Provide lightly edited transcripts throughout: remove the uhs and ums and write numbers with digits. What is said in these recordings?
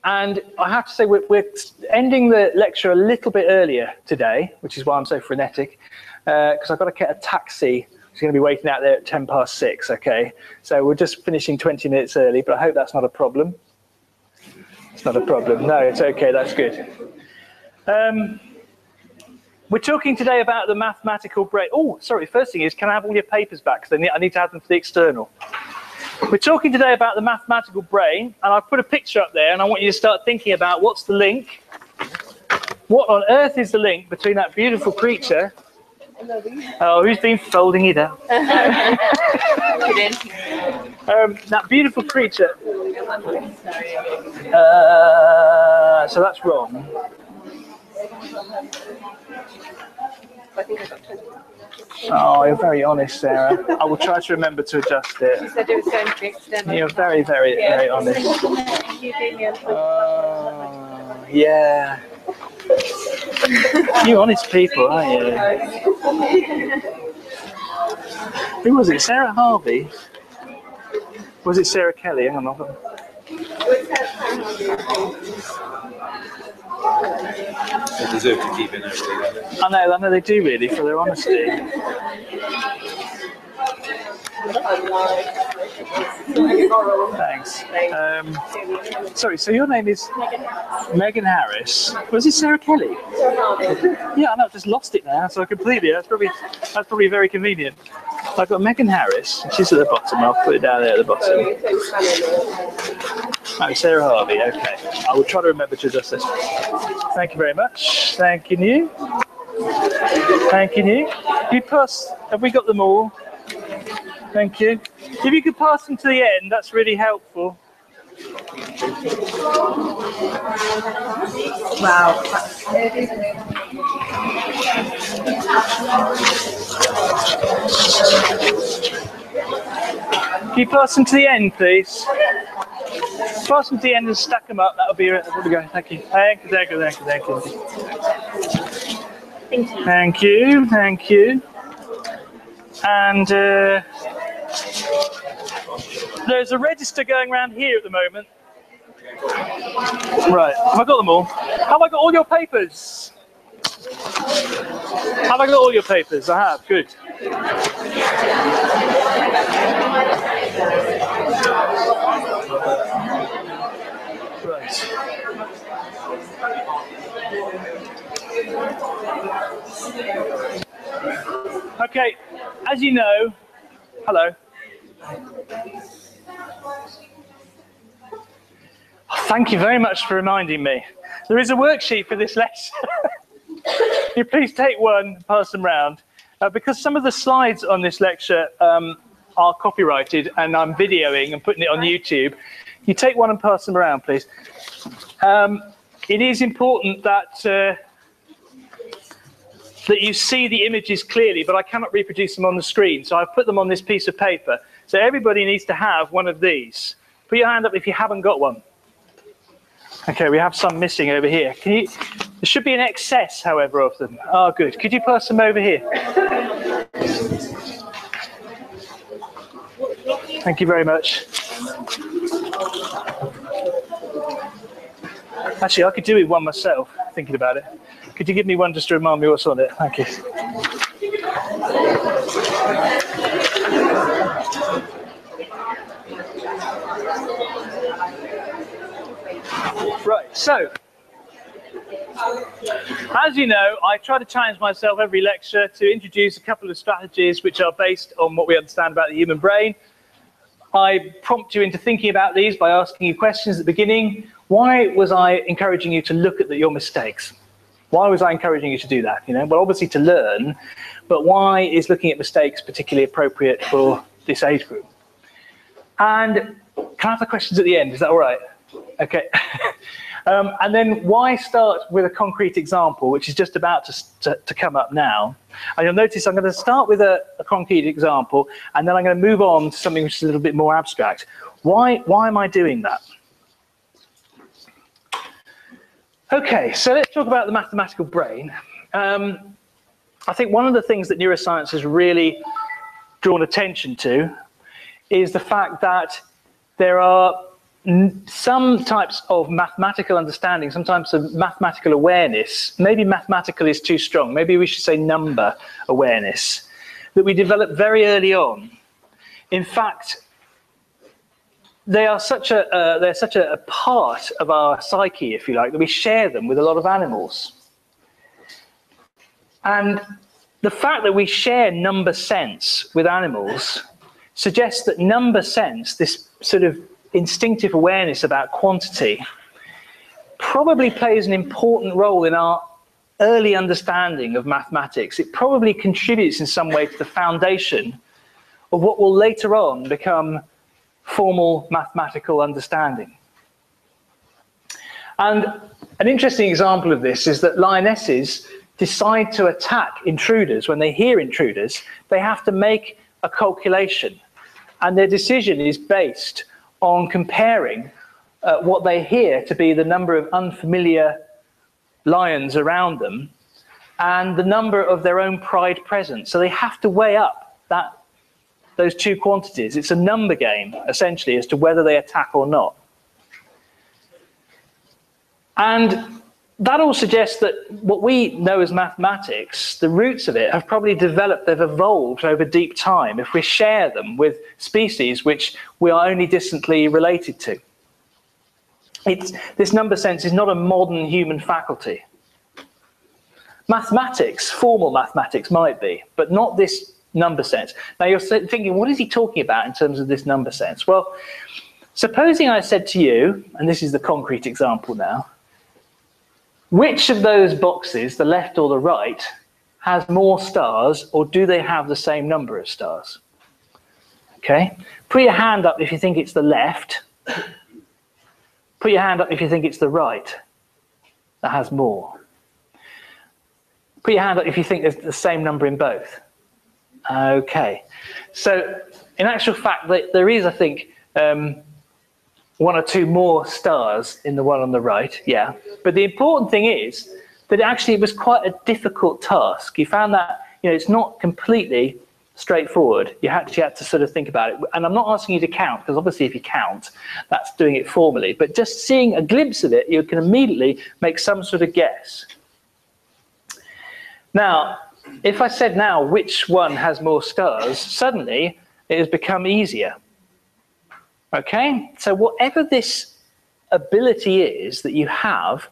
And I have to say, we're ending the lecture a little bit earlier today, which is why I'm so frenetic, because I've got to get a taxi. It's going to be waiting out there at 6:10, okay? So we're just finishing 20 minutes early, but I hope that's not a problem. It's not a problem. No, it's okay. That's good. We're talking today about the mathematical brain. Oh, sorry. First thing is, can I have all your papers back? Because I need to have them for the external. We're talking today about the mathematical brain, and I've put a picture up there, and I want you to start thinking about what's the link. What on earth is the link between that beautiful creature? Oh, who's been folding it up? That beautiful creature. So that's wrong. Oh, you're very honest, Sarah. I will try to remember to adjust it. She said it was going to be external. You're very, very, very honest. Yeah. You honest people, aren't you? Who was it? Sarah Harvey? Was it Sarah Kelly? Hang on. They deserve to keep it over. I know they do really, for their honesty. Thanks. Sorry, so your name is Megan Harris. Was it Sarah Kelly? Yeah, I know, I've just lost it now, so completely. That's probably very convenient. I've got Megan Harris. She's at the bottom. I'll put it down there at the bottom. Oh, Sarah Harvey. Okay. I will try to remember to adjust this. Thank you very much. Thank you. Thank you. You pass. Have we got them all? Thank you. If you could pass them to the end, that's really helpful. Wow. Can you pass them to the end, please? Pass them to the end and stack them up. That'll be it. There we go. Thank you. Thank you. Thank you. And there's a register going around here at the moment. Right, have I got them all? Have I got all your papers? Have I got all your papers? I have, good. Right. Okay, as you know, hello. Thank you very much for reminding me. There is a worksheet for this lecture. You please take one, pass them round. Because some of the slides on this lecture are copyrighted and I'm videoing and putting it on YouTube, you take one and pass them around, please. It is important that you see the images clearly, but I cannot reproduce them on the screen, so I've put them on this piece of paper. So everybody needs to have one of these. Put your hand up if you haven't got one. Okay, we have some missing over here. There should be an excess, however, of them. Oh, good. Could you pass them over here? Thank you very much. Actually, I could do it one myself, thinking about it. Could you give me one just to remind me what's on it? Thank you. Right, so, as you know, I try to challenge myself every lecture to introduce a couple of strategies which are based on what we understand about the human brain. I prompt you into thinking about these by asking you questions at the beginning. Why was I encouraging you to look at your mistakes? Why was I encouraging you to do that? Well, obviously to learn, but why is looking at mistakes particularly appropriate for this age group? And can I have the questions at the end? Is that all right? Okay. And then why start with a concrete example, which is just about to come up now. And you'll notice I'm going to start with a concrete example, and then I'm going to move on to something which is a little bit more abstract. Why am I doing that? Okay, so let's talk about the mathematical brain. I think one of the things that neuroscience has really drawn attention to is the fact that there are some types of mathematical understanding, some types of mathematical awareness, maybe mathematical is too strong, maybe we should say number awareness, that we develop very early on. In fact, they're such a part of our psyche, if you like, that we share them with a lot of animals. And the fact that we share number sense with animals suggests that number sense, this sort of instinctive awareness about quantity, probably plays an important role in our early understanding of mathematics. It probably contributes in some way to the foundation of what will later on become formal mathematical understanding. And an interesting example of this is that lionesses decide to attack intruders. When they hear intruders, they have to make a calculation, and their decision is based on comparing what they hear to be the number of unfamiliar lions around them and the number of their own pride present. So they have to weigh up those two quantities. It's a number game, essentially, as to whether they attack or not. And that all suggests that what we know as mathematics, the roots of it have probably developed, they've evolved over deep time if we share them with species which we are only distantly related to. This number sense is not a modern human faculty. Mathematics, formal mathematics might be, but not this number sense. Now you're thinking, what is he talking about in terms of this number sense? Well, supposing I said to you, and this is the concrete example now, which of those boxes, the left or the right, has more stars, or do they have the same number of stars? Okay, put your hand up if you think it's the left. Put your hand up if you think it's the right that has more. Put your hand up if you think there's the same number in both. Okay, so in actual fact, there is, I think, one or two more stars in the one on the right, yeah. But the important thing is that actually it was quite a difficult task. You found that, it's not completely straightforward. You actually had to sort of think about it. And I'm not asking you to count, because obviously if you count, that's doing it formally. But just seeing a glimpse of it, you can immediately make some sort of guess. Now, if I said now which one has more stars, suddenly it has become easier. Okay, so whatever this ability is that you have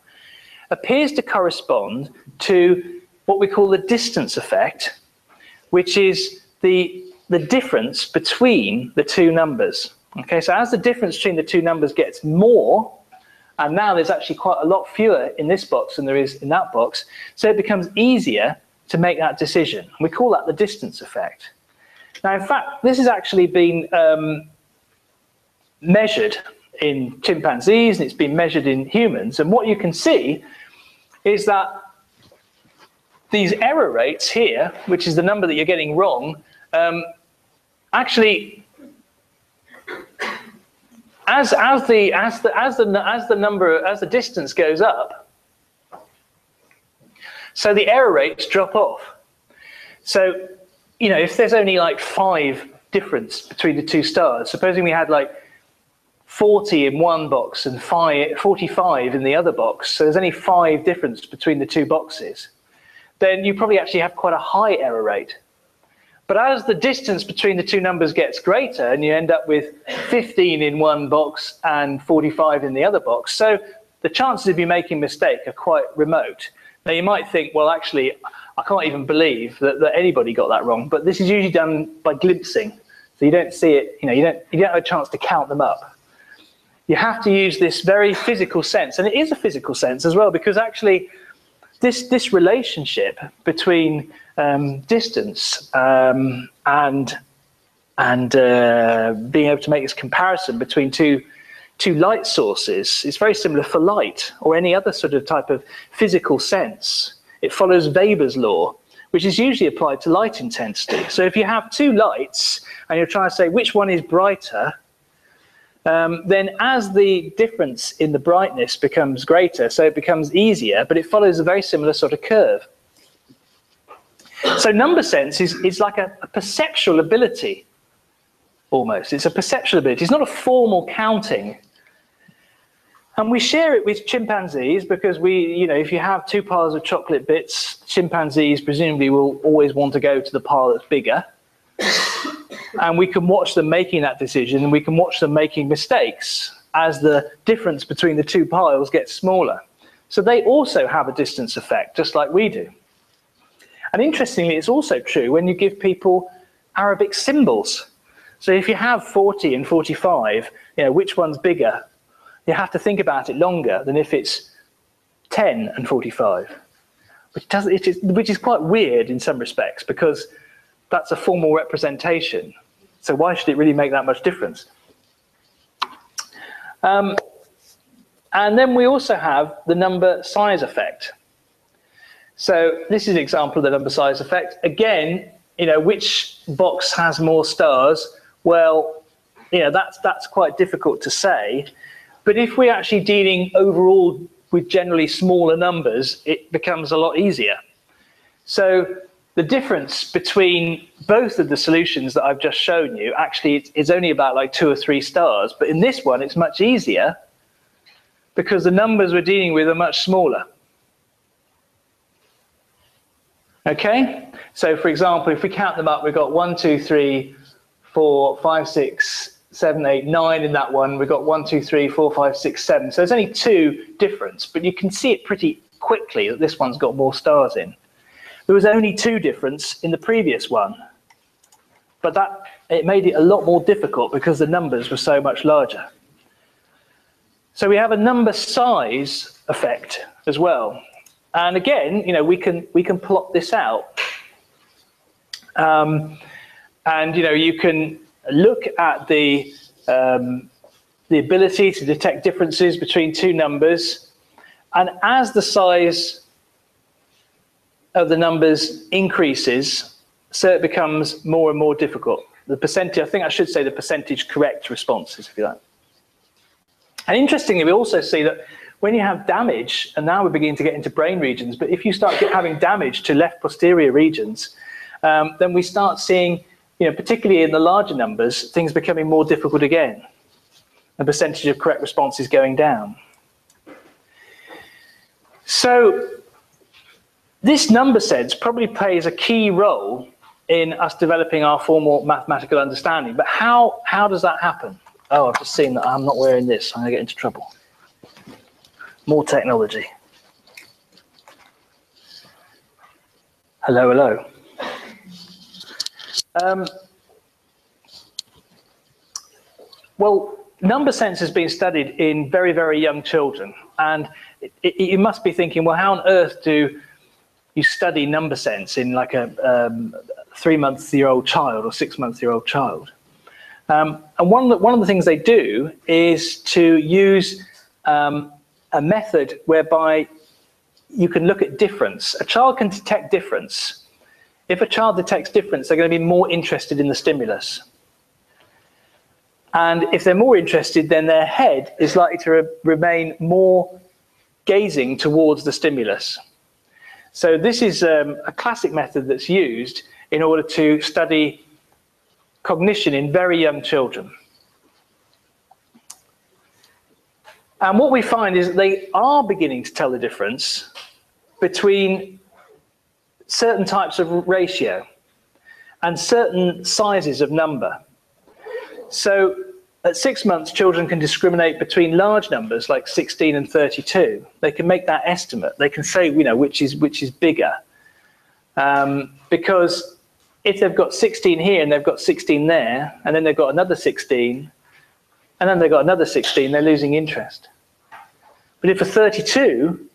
appears to correspond to what we call the distance effect, which is the difference between the two numbers. Okay, so as the difference between the two numbers gets more, and now there's actually quite a lot fewer in this box than there is in that box, so it becomes easier to make that decision. We call that the distance effect. Now, in fact, this has actually been measured in chimpanzees, and it's been measured in humans, and what you can see is that these error rates here, which is the number that you're getting wrong, actually, as the distance goes up, so the error rates drop off. So, if there's only like 5 difference between the two stars, supposing we had like 40 in one box and 45 in the other box, so there's only 5 difference between the two boxes, then you probably actually have quite a high error rate. But as the distance between the two numbers gets greater, and you end up with 15 in one box and 45 in the other box, so the chances of you making a mistake are quite remote. Now you might think, well, actually, I can't even believe that anybody got that wrong, but this is usually done by glimpsing. So you don't see it, you don't have a chance to count them up. You have to use this very physical sense, and it is a physical sense as well, because actually this relationship between distance and being able to make this comparison between two light sources is very similar for light or any other sort of type of physical sense. It follows Weber's law, which is usually applied to light intensity. So if you have 2 lights and you're trying to say which one is brighter, then as the difference in the brightness becomes greater, so it becomes easier, but it follows a very similar sort of curve. So number sense is like a perceptual ability, almost. It's a perceptual ability. It's not a formal counting And we share it with chimpanzees because if you have two piles of chocolate bits, chimpanzees presumably will always want to go to the pile that's bigger. And we can watch them making that decision, and we can watch them making mistakes as the difference between the two piles gets smaller. So they also have a distance effect, just like we do. And interestingly, it's also true when you give people Arabic symbols. So if you have 40 and 45, which one's bigger? You have to think about it longer than if it's 10 and 45, which is quite weird in some respects, because that's a formal representation. So why should it really make that much difference? And then we also have the number size effect. So this is an example of the number size effect. Again, which box has more stars? Well, that's quite difficult to say. But if we're actually dealing overall with generally smaller numbers, it becomes a lot easier. So the difference between both of the solutions that I've just shown you, actually, is only about like 2 or 3 stars. But in this one, it's much easier because the numbers we're dealing with are much smaller. Okay? So, for example, if we count them up, we've got 1, 2, 3, 4, 5, 6, 7, 8, 9 in that one. We've got 1, 2, 3, 4, 5, 6, 7. So there's only 2 difference, but you can see it pretty quickly that this one's got more stars in. There was only 2 difference in the previous one, but it made it a lot more difficult because the numbers were so much larger. So we have a number size effect as well. And again, we can plot this out. And you can look at the ability to detect differences between 2 numbers, and as the size of the numbers increases, so it becomes more and more difficult. The percentage, I think I should say the percentage correct responses, if you like. And interestingly, we also see that when you have damage, and now we're beginning to get into brain regions, but if you start having damage to left posterior regions, then we start seeing, particularly in the larger numbers, things becoming more difficult again. The percentage of correct responses going down. So this number sense probably plays a key role in us developing our formal mathematical understanding. But how does that happen? Oh, I've just seen that I'm not wearing this. I'm going to get into trouble. More technology. Hello, hello. Well, number sense has been studied in very, very young children. And you must be thinking, well, how on earth do you study number sense in like a 3-month-old child or 6-month-old child? And one of the things they do is to use a method whereby you can look at difference. A child can detect difference. If a child detects difference, they're going to be more interested in the stimulus. And if they're more interested, then their head is likely to remain more gazing towards the stimulus. So this is a classic method that's used in order to study cognition in very young children. And what we find is that they are beginning to tell the difference between certain types of ratio and certain sizes of number. So at 6 months, children can discriminate between large numbers like 16 and 32. They can make that estimate. They can say, which is bigger. Because if they've got 16 here and they've got 16 there, and then they've got another 16, and then they've got another 16, they're losing interest. But if a 32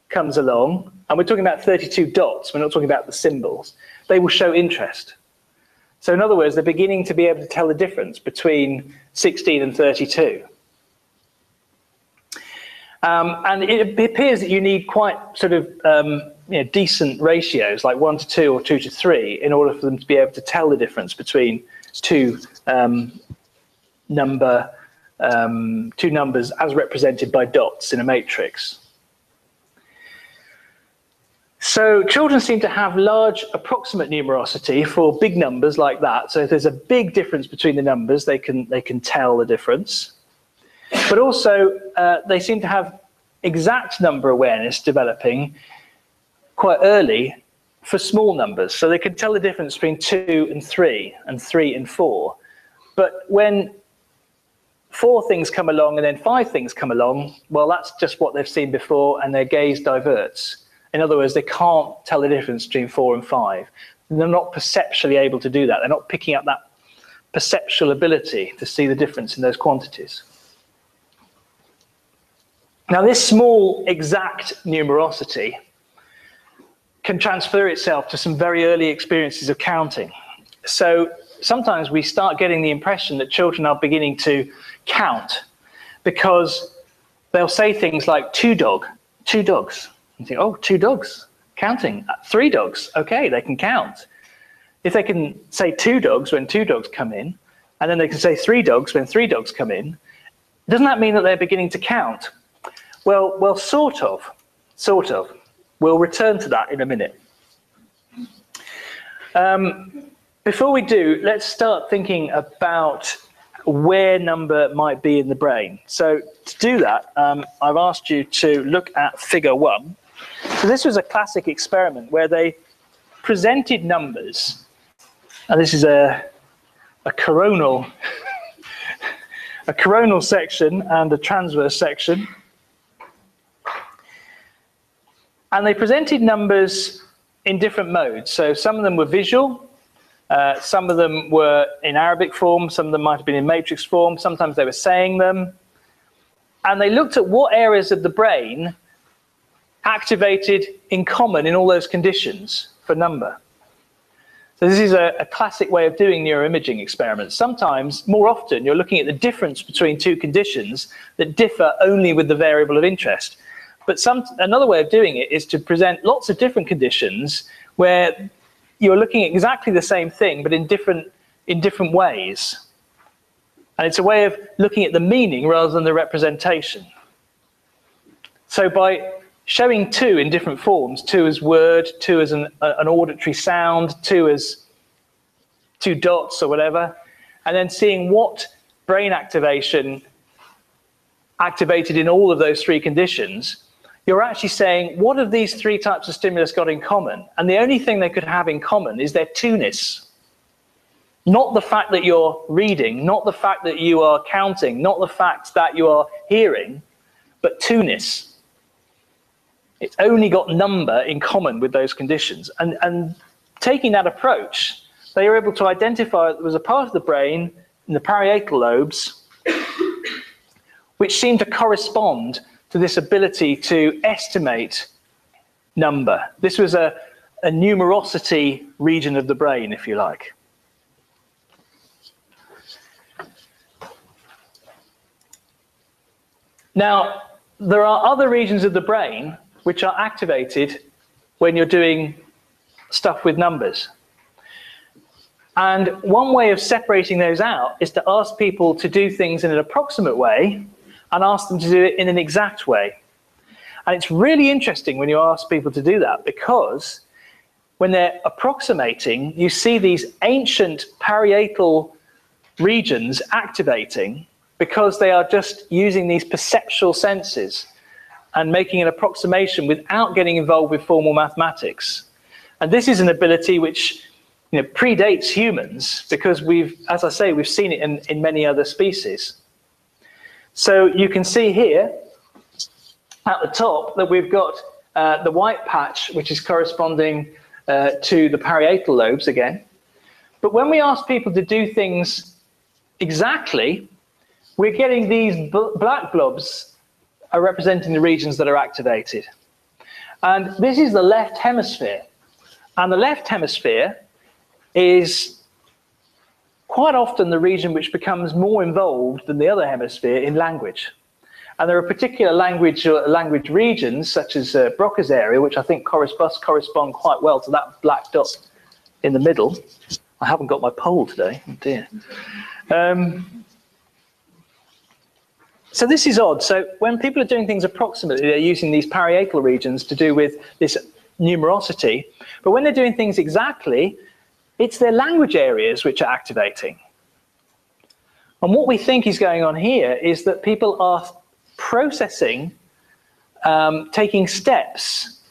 comes along, and we're talking about 32 dots, we're not talking about the symbols, they will show interest. So in other words, they're beginning to be able to tell the difference between 16 and 32. And it appears that you need quite sort of decent ratios, like 1 to 2 or 2 to 3, in order for them to be able to tell the difference between two numbers as represented by dots in a matrix. So children seem to have large approximate numerosity for big numbers like that. So if there's a big difference between the numbers, they can tell the difference. But also, they seem to have exact number awareness developing quite early for small numbers. So they can tell the difference between 2 and 3 and 3 and 4. But when 4 things come along and then 5 things come along, well, that's just what they've seen before, and their gaze diverts. In other words, they can't tell the difference between 4 and 5. They're not perceptually able to do that. They're not picking up that perceptual ability to see the difference in those quantities. Now, this small exact numerosity can transfer itself to some very early experiences of counting. So sometimes we start getting the impression that children are beginning to count because they'll say things like 2 dogs. And think, oh, 2 dogs, counting. 3 dogs, okay, they can count. If they can say 2 dogs when 2 dogs come in, and then they can say 3 dogs when 3 dogs come in, doesn't that mean that they're beginning to count? Well, sort of. We'll return to that in a minute. Before we do, let's start thinking about where number might be in the brain. So to do that, I've asked you to look at figure 1. So this was a classic experiment where they presented numbers, and this is a coronal section and a transverse section. And they presented numbers in different modes. So some of them were visual, some of them were in Arabic form, some of them might have been in matrix form, sometimes they were saying them. And they looked at what areas of the brain activated in common in all those conditions for number. So this is a classic way of doing neuroimaging experiments. Sometimes, more often, you're looking at the difference between 2 conditions that differ only with the variable of interest. But another way of doing it is to present lots of different conditions where you're looking at exactly the same thing, but in different ways. And it's a way of looking at the meaning rather than the representation. So by showing 2 in different forms, 2 as word, 2 as an auditory sound, 2 as 2 dots or whatever, and then seeing what brain activation activated in all of those 3 conditions, you're actually saying, what have these 3 types of stimulus got in common? And the only thing they could have in common is their 2-ness. Not the fact that you're reading, not the fact that you are counting, not the fact that you are hearing, but 2-ness. It's only got number in common with those conditions. And taking that approach, they were able to identify that there was a part of the brain in the parietal lobes which seemed to correspond to this ability to estimate number. This was a numerosity region of the brain, if you like. Now, there are other regions of the brain which are activated when you're doing stuff with numbers. And one way of separating those out is to ask people to do things in an approximate way and ask them to do it in an exact way. And it's really interesting when you ask people to do that, because when they're approximating, you see these ancient parietal regions activating because they are just using these perceptual senses and making an approximation without getting involved with formal mathematics. And this is an ability which predates humans, because as I say, we've seen it in many other species. So you can see here at the top that we've got the white patch, which is corresponding to the parietal lobes again. But when we ask people to do things exactly, we're getting these black blobs are representing the regions that are activated. And this is the left hemisphere. And the left hemisphere is quite often the region which becomes more involved than the other hemisphere in language. And there are particular language regions, such as Broca's area, which I think correspond quite well to that black dot in the middle. I haven't got my poll today, oh dear. So this is odd. So when people are doing things approximately, they're using these parietal regions to do with this numerosity. But when they're doing things exactly, it's their language areas which are activating. And what we think is going on here is that people are processing, taking steps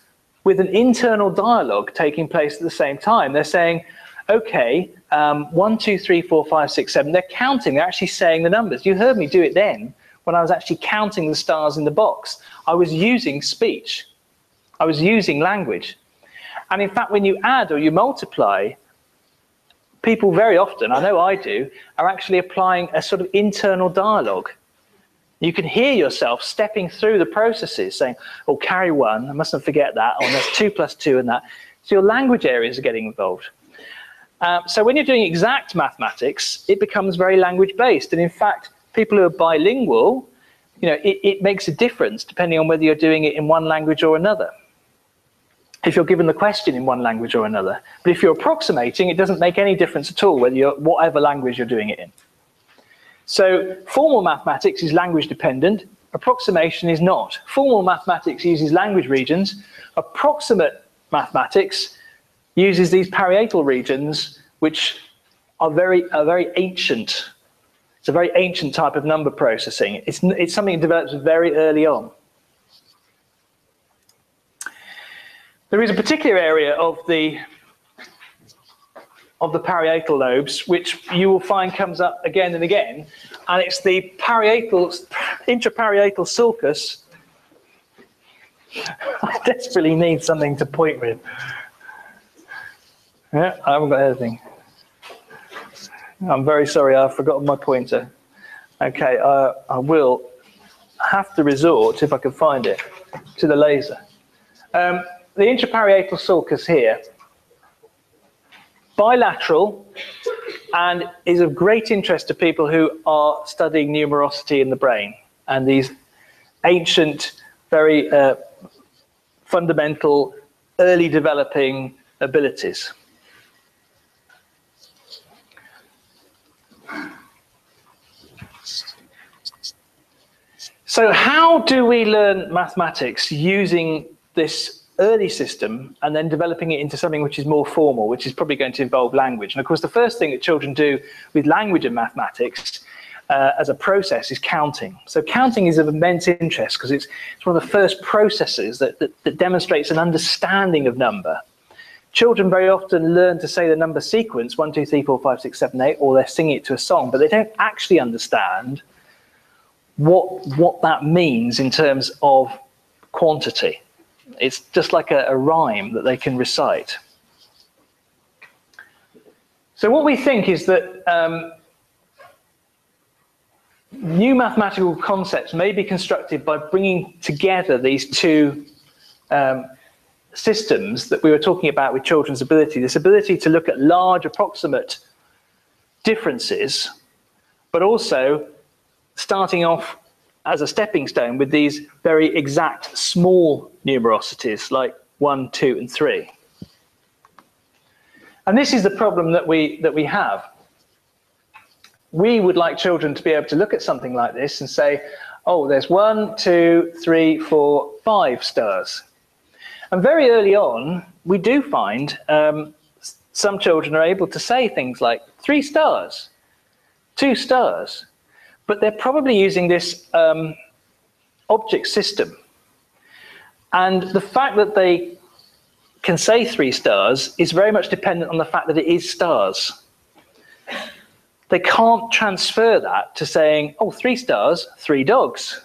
with an internal dialogue taking place at the same time. They're saying, okay, 1, 2, 3, 4, 5, 6, 7. They're counting, they're actually saying the numbers. You heard me do it then when I was actually counting the stars in the box. I was using speech. I was using language. And in fact, when you add or you multiply, people very often, I know I do, are actually applying a sort of internal dialogue. You can hear yourself stepping through the processes saying, oh, carry 1, I mustn't forget that, oh, that's 2 plus 2 and that. So your language areas are getting involved. So when you're doing exact mathematics, it becomes very language-based. And in fact, people who are bilingual, you know, it makes a difference depending on whether you're doing it in one language or another, if you're given the question in one language or another. But if you're approximating, it doesn't make any difference at all whether you're whatever language you're doing it in. So formal mathematics is language dependent, approximation is not. Formal mathematics uses language regions, approximate mathematics uses these parietal regions, which are very ancient. It's a very ancient type of number processing. It's something that develops very early on. There is a particular area of the parietal lobes which you will find comes up again and again, and it's the intraparietal sulcus. I desperately need something to point with. Yeah, I haven't got anything. I'm very sorry, I've forgotten my pointer. Okay, I will have to resort, if I can find it, to the laser. The intraparietal sulcus here, bilateral, and is of great interest to people who are studying numerosity in the brain and these ancient, very fundamental, early developing abilities. So how do we learn mathematics using this early system and then developing it into something which is more formal, which is probably going to involve language? And of course, the first thing that children do with language and mathematics as a process is counting. So counting is of immense interest because it's one of the first processes that demonstrates an understanding of number. Children very often learn to say the number sequence, 1, 2, 3, 4, 5, 6, 7, 8, or they're singing it to a song, but they don't actually understand what that means in terms of quantity. It's just like a rhyme that they can recite. So what we think is that new mathematical concepts may be constructed by bringing together these two systems that we were talking about with children's ability, this ability to look at large approximate differences, but also starting off as a stepping stone with these very exact small numerosities like 1, 2, and 3. And this is the problem that we have. We would like children to be able to look at something like this and say, oh, there's 1, 2, 3, 4, 5 stars. And very early on, we do find some children are able to say things like 3 stars, 2 stars, but they're probably using this object system. And the fact that they can say 3 stars is very much dependent on the fact that it is stars. They can't transfer that to saying, oh, 3 stars, 3 dogs.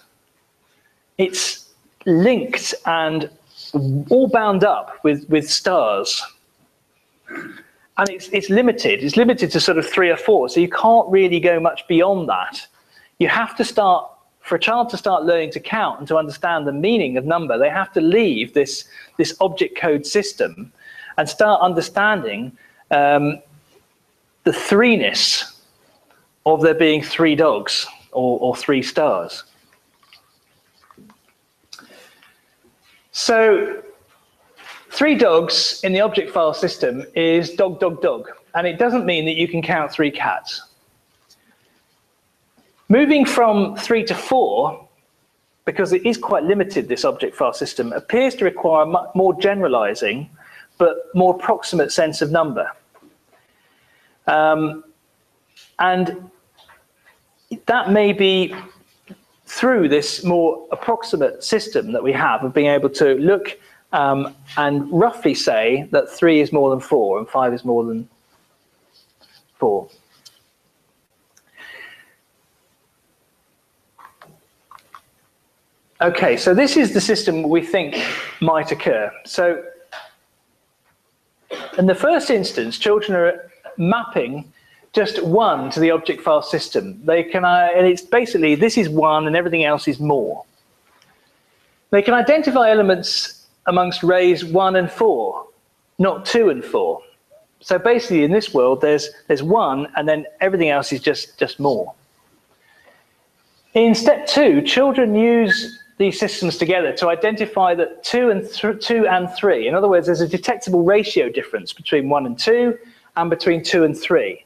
It's linked and all bound up with stars. And it's limited. It's limited to sort of 3 or 4. So you can't really go much beyond that. You have to start, for a child to start learning to count and to understand the meaning of number, they have to leave this object code system and start understanding the threeness of there being 3 dogs or 3 stars. So 3 dogs in the object file system is dog, dog, dog. And it doesn't mean that you can count 3 cats. Moving from 3 to 4, because it is quite limited, this object file system, appears to require a much more generalizing but more approximate sense of number. And that may be through this more approximate system that we have of being able to look and roughly say that 3 is more than 4 and 5 is more than 4. Okay, so this is the system we think might occur. So in the first instance, children are mapping just 1 to the object file system. They can, and it's basically, this is 1 and everything else is more. They can identify elements amongst rays 1 and 4, not 2 and 4. So basically in this world, there's 1 and then everything else is just more. In step 2, children use these systems together to identify that 2 and 3. In other words, there's a detectable ratio difference between 1 and 2 and between 2 and 3.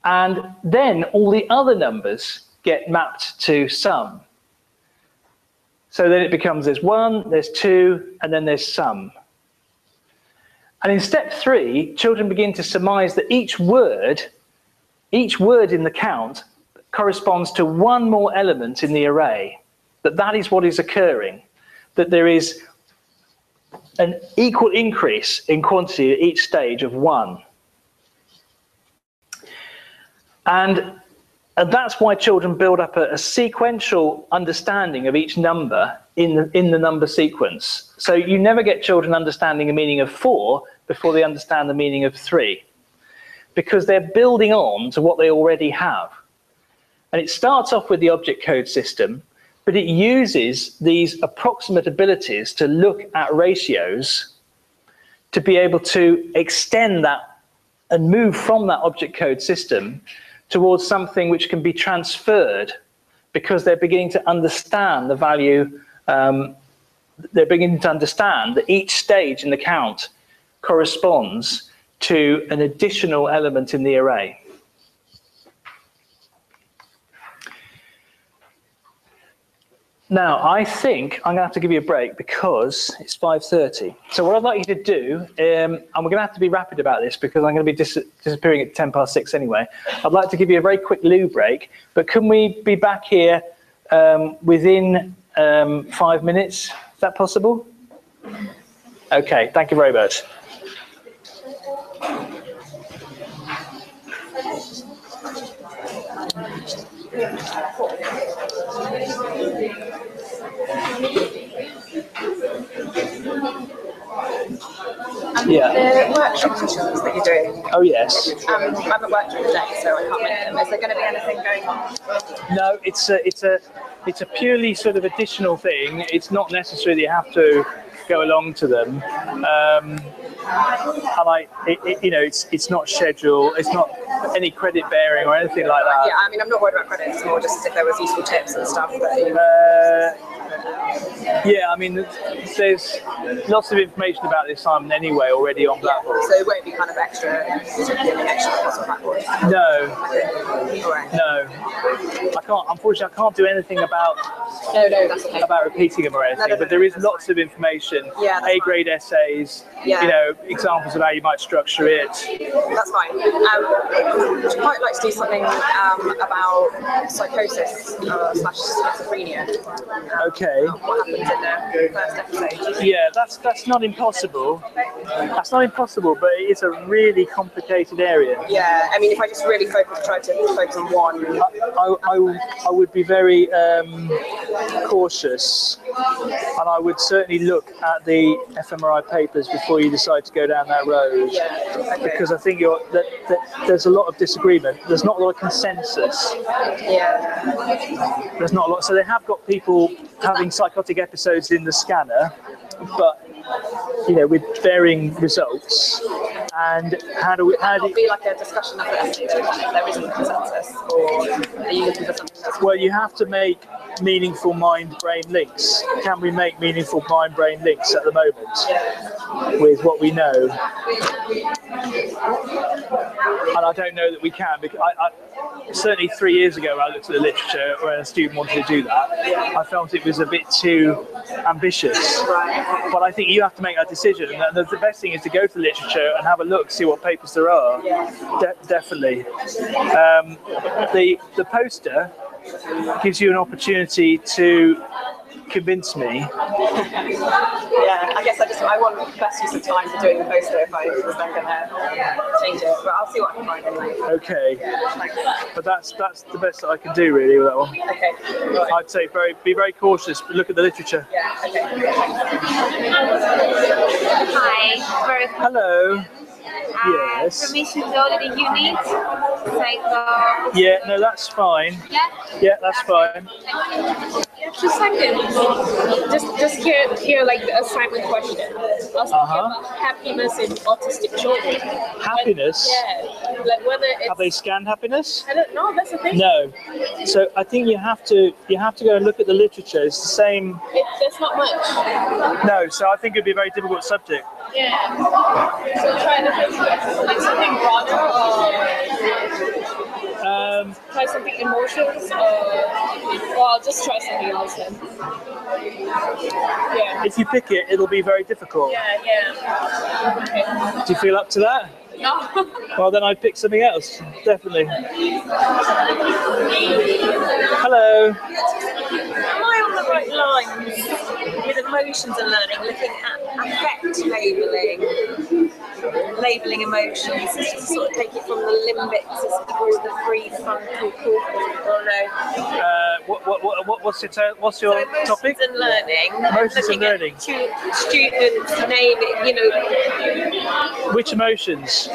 And then all the other numbers get mapped to sum. So then it becomes there's 1, there's 2, and then there's sum. And in step 3, children begin to surmise that each word in the count corresponds to 1 more element in the array. That is what is occurring, that there is an equal increase in quantity at each stage of 1. And that's why children build up a sequential understanding of each number in the number sequence. So you never get children understanding the meaning of 4 before they understand the meaning of 3, because they're building on to what they already have. And it starts off with the object code system, but it uses these approximate abilities to look at ratios to be able to extend that and move from that object code system towards something which can be transferred, because they're beginning to understand the value, they're beginning to understand that each stage in the count corresponds to an additional element in the array. Now, I think I'm going to have to give you a break because it's 5:30. So what I'd like you to do, and we're going to have to be rapid about this because I'm going to be disappearing at 6:10 anyway. I'd like to give you a very quick loo break, but can we be back here within 5 minutes? Is that possible? Okay, thank you very much. Yeah. The workshop sessions that you're doing. Oh yes. I haven't worked during the day, so I can't make them. Is there going to be anything going on? No, it's a purely sort of additional thing. It's not necessary that you have to go along to them. It's not scheduled. It's not any credit bearing or anything like that. Yeah, I mean, I'm not worried about credits. It's more just if there was useful tips and stuff. That yeah, I mean, there's lots of information about this assignment anyway already on Blackboard. So it won't be kind of extra course on Blackboard? No. Right. No. Unfortunately, I can't do anything about that's okay. about repeating them or anything, but there is lots of information, A-grade essays, examples of how you might structure it. That's fine. I'd quite like to do something about psychosis / schizophrenia. Okay. What happens in the first episode? Yeah, that's not impossible. That's not impossible, but it's a really complicated area. Yeah, I mean, if I just really try to focus on one. I would be very cautious, and I would certainly look at the fMRI papers before you decide to go down that road. Yeah, okay. Because I think there's a lot of disagreement. There's not a lot of consensus. Yeah. There's not a lot. So they have got people having psychotic episodes in the scanner, but with varying results. And how do be like a discussion of it if there isn't a consensus, or are you looking for something that's... Well, you have to make meaningful mind-brain links. Can we make meaningful mind-brain links at the moment with what we know? And I don't know that we can, because certainly 3 years ago I looked at the literature where a student wanted to do that. I felt it was a bit too ambitious. But I think you have to make that decision, and the best thing is to go to the literature and have a look, see what papers there are. Yeah. Definitely. The poster gives you an opportunity to convince me. Yeah, I guess I want best use of time for doing the poster if I was then going to change it, but I'll see what I can find anyway. Okay, but that's the best that I can do really with that one. Okay. Right. I'd say be very cautious, but look at the literature. Yeah. Okay. Hi, very Hello. Yes. permission is already you need. Yeah, no, that's fine. Yeah? Yeah, that's fine. Just a second. Just hear like the assignment question. I was thinking about happiness in autistic children. Happiness? Yeah. Like whether it's. Have they scanned happiness? I don't know. That's the thing. No. So I think you have to go and look at the literature. It's the same. That's not much. No. So I think it'd be a very difficult subject. Yeah. So try to like something broader or try something emotions or I'll just try something else then. Yeah. If you pick it, it'll be very difficult. Yeah. Okay. Do you feel up to that? No. Well, then I'd pick something else. Definitely. Hello. Am I on the right lines with emotions and learning, looking at affect labelling emotions, to sort of take it from the limbic towards the prefrontal cortex, or no? What's your So topic? Emotions and learning. Emotions and looking at learning. Students naming, Which emotions?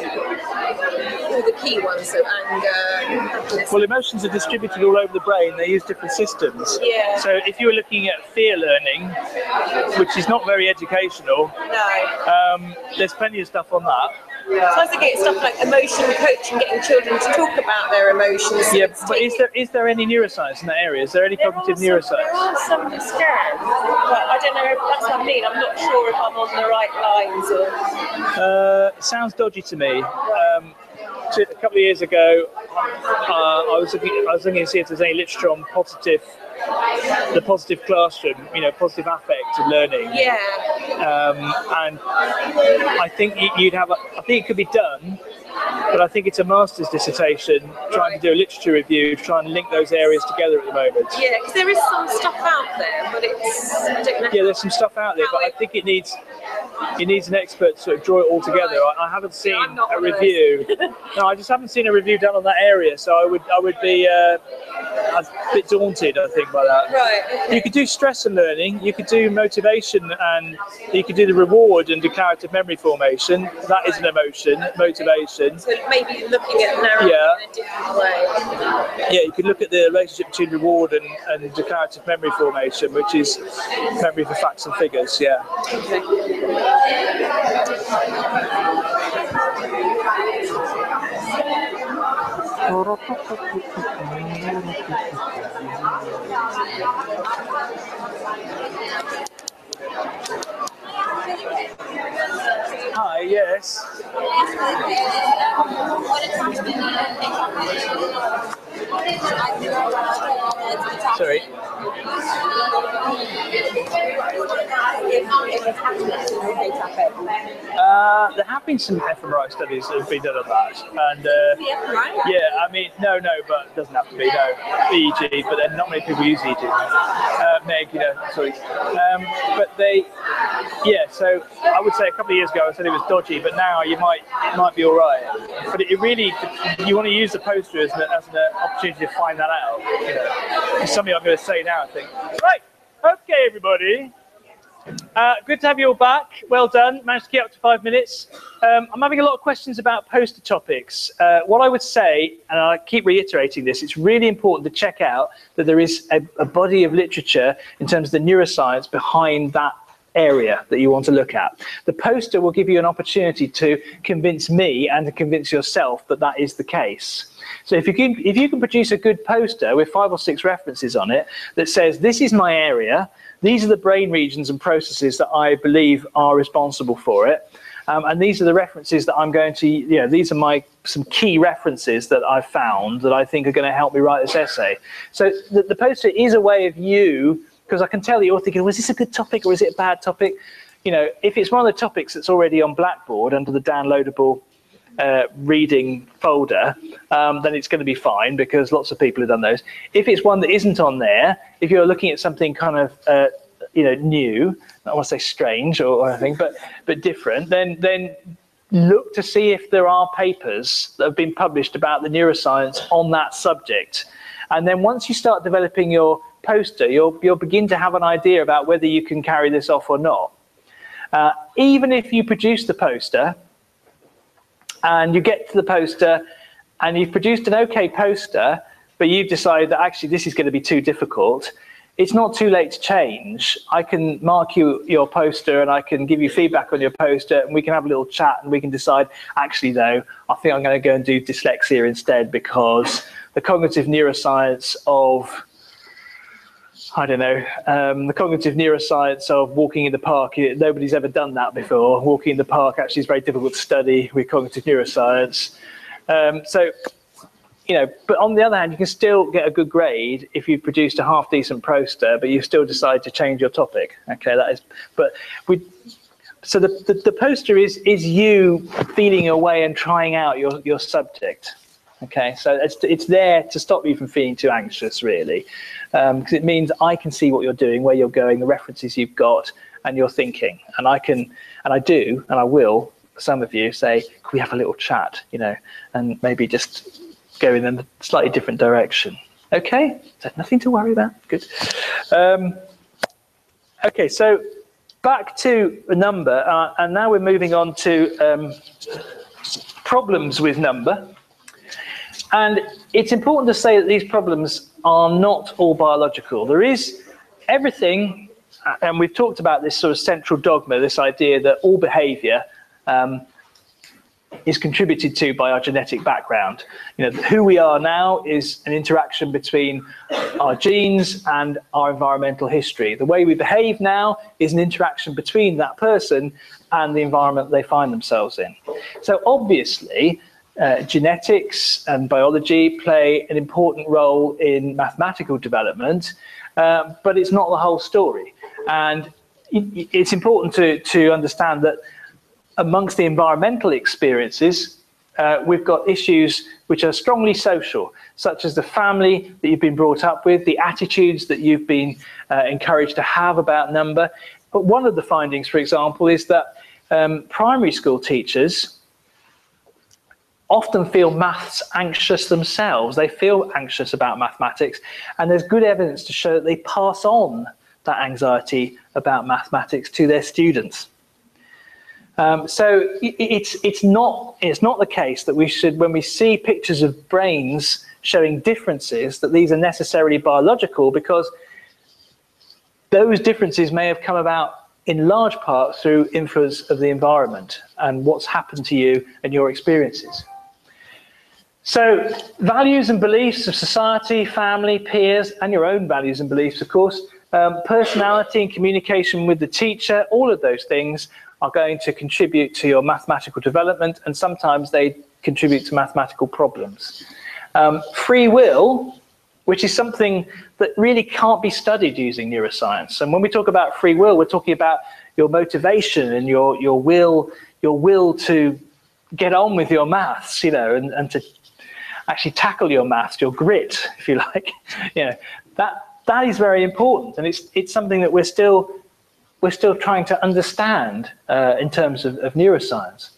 all the key ones, so anger, happiness. Well, emotions are distributed all over the brain. They use different systems. Yeah. So if you were looking at fear learning, which is not very educational, No. there's plenty of stuff on that. So I was thinking stuff like emotion coaching, getting children to talk about their emotions. Yeah, but is there any neuroscience in that area? Is there any cognitive There neuroscience? are some scans, but I don't know if that's what I mean. I'm not sure if I'm on the right lines or. Sounds dodgy to me. A couple of years ago, I was looking to see if there's any literature on the positive classroom, positive affect of learning. Yeah. And I think I think it could be done, but I think it's a master's dissertation trying to do a literature review, trying to link those areas together at the moment. Yeah, because there is some stuff out there, but I don't know. Yeah, there's some stuff out there, but I think it needs an expert to sort of draw it all together. I haven't seen a review. No, I just haven't seen a review done on that area, so I would be a bit daunted, I think, by that. Right. Okay. You could do stress and learning, you could do motivation, and you could do the reward and declarative memory formation. That is an emotion, motivation. So maybe looking at narrowing it in a different way. Yeah, you could look at the relationship between reward and declarative memory formation, which is memory for facts and figures, yeah. Okay. Hi, yes. Sorry. There have been some fMRI studies that have been done on that, and yeah, I mean, no, but it doesn't have to be, no, EEG, but then not many people use EEG. Meg, sorry, but so I would say a couple of years ago I said it was dodgy, but now it might be all right. But it really, you want to use the poster as an opportunity to find that out. It's something I'm going to say now, I think. Right, okay, everybody. Good to have you all back. Well done. Managed to get up to 5 minutes. I'm having a lot of questions about poster topics. What I would say, and I keep reiterating this, it's really important to check out that there is a body of literature in terms of the neuroscience behind that area that you want to look at. The poster will give you an opportunity to convince me and to convince yourself that that is the case. So if you can produce a good poster with 5 or 6 references on it that says, this is my area, these are the brain regions and processes that I believe are responsible for it, and these are the references that I'm going to, these are some key references that I've found that I think are going to help me write this essay. So the poster is a way of you, because I can tell that you're thinking, was this a good topic or is it a bad topic? you know, if it's one of the topics that's already on Blackboard under the downloadable reading folder, then it's going to be fine because lots of people have done those. If it's one that isn't on there, if you're looking at something kind of you know, new, I don't want to say strange or anything, but different, then look to see if there are papers that have been published about the neuroscience on that subject. And then once you start developing your poster, you'll begin to have an idea about whether you can carry this off or not. Even if you produce the poster and you get to the poster and you've produced an okay poster, but you've decided that actually this is going to be too difficult, it's not too late to change. I can mark your poster and I can give you feedback on your poster and we can have a little chat and we can decide, actually though, I think I'm going to go and do dyslexia instead because the cognitive neuroscience of, I don't know, the cognitive neuroscience of walking in the park, nobody's ever done that before. Walking in the park actually is very difficult to study with cognitive neuroscience. So, you know, but on the other hand, you can still get a good grade if you've produced a half decent poster, but you still decide to change your topic. Okay, that is, but so the poster is you feeling your way and trying out your subject. Okay, so it's there to stop you from feeling too anxious, really, because it means I can see what you're doing, where you're going, the references you've got, and your thinking, and I can, and I do, and I will. Some of you say, can we have a little chat, you know, and maybe just go in a slightly different direction. Okay, so nothing to worry about. Good. Okay, so back to the number, and now we're moving on to problems with number. And it's important to say that these problems are not all biological. There is everything, and we've talked about this sort of central dogma, this idea that all behavior is contributed to by our genetic background. You know, who we are now is an interaction between our genes and our environmental history. The way we behave now is an interaction between that person and the environment they find themselves in. So obviously, genetics and biology play an important role in mathematical development, but it's not the whole story. And it's important to understand that amongst the environmental experiences, we've got issues which are strongly social, such as the family that you've been brought up with, the attitudes that you've been encouraged to have about number. But one of the findings, for example, is that primary school teachers often feel maths anxious themselves. They feel anxious about mathematics, and there's good evidence to show that they pass on that anxiety about mathematics to their students. So it's not the case that we should, when we see pictures of brains showing differences, that these are necessarily biological, because those differences may have come about in large part through influence of the environment and what's happened to you and your experiences. So values and beliefs of society, family, peers, and your own values and beliefs, of course, personality and communication with the teacher, all of those things are going to contribute to your mathematical development, and sometimes they contribute to mathematical problems. Free will, which is something that really can't be studied using neuroscience. And when we talk about free will, we're talking about your motivation and your will to get on with your maths, you know, and to actually tackle your maths, your grit, if you like. You know, that is very important, and it's something that we're still trying to understand in terms of neuroscience.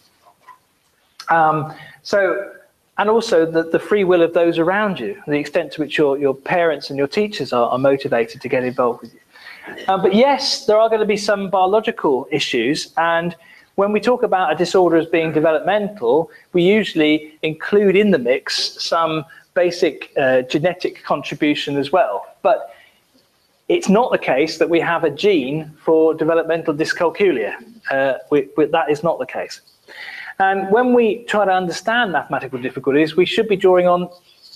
And also the free will of those around you, the extent to which your parents and your teachers are motivated to get involved with you. But yes, there are going to be some biological issues, and when we talk about a disorder as being developmental, we usually include in the mix some basic genetic contribution as well. But it's not the case that we have a gene for developmental dyscalculia. That is not the case. And when we try to understand mathematical difficulties, we should be drawing on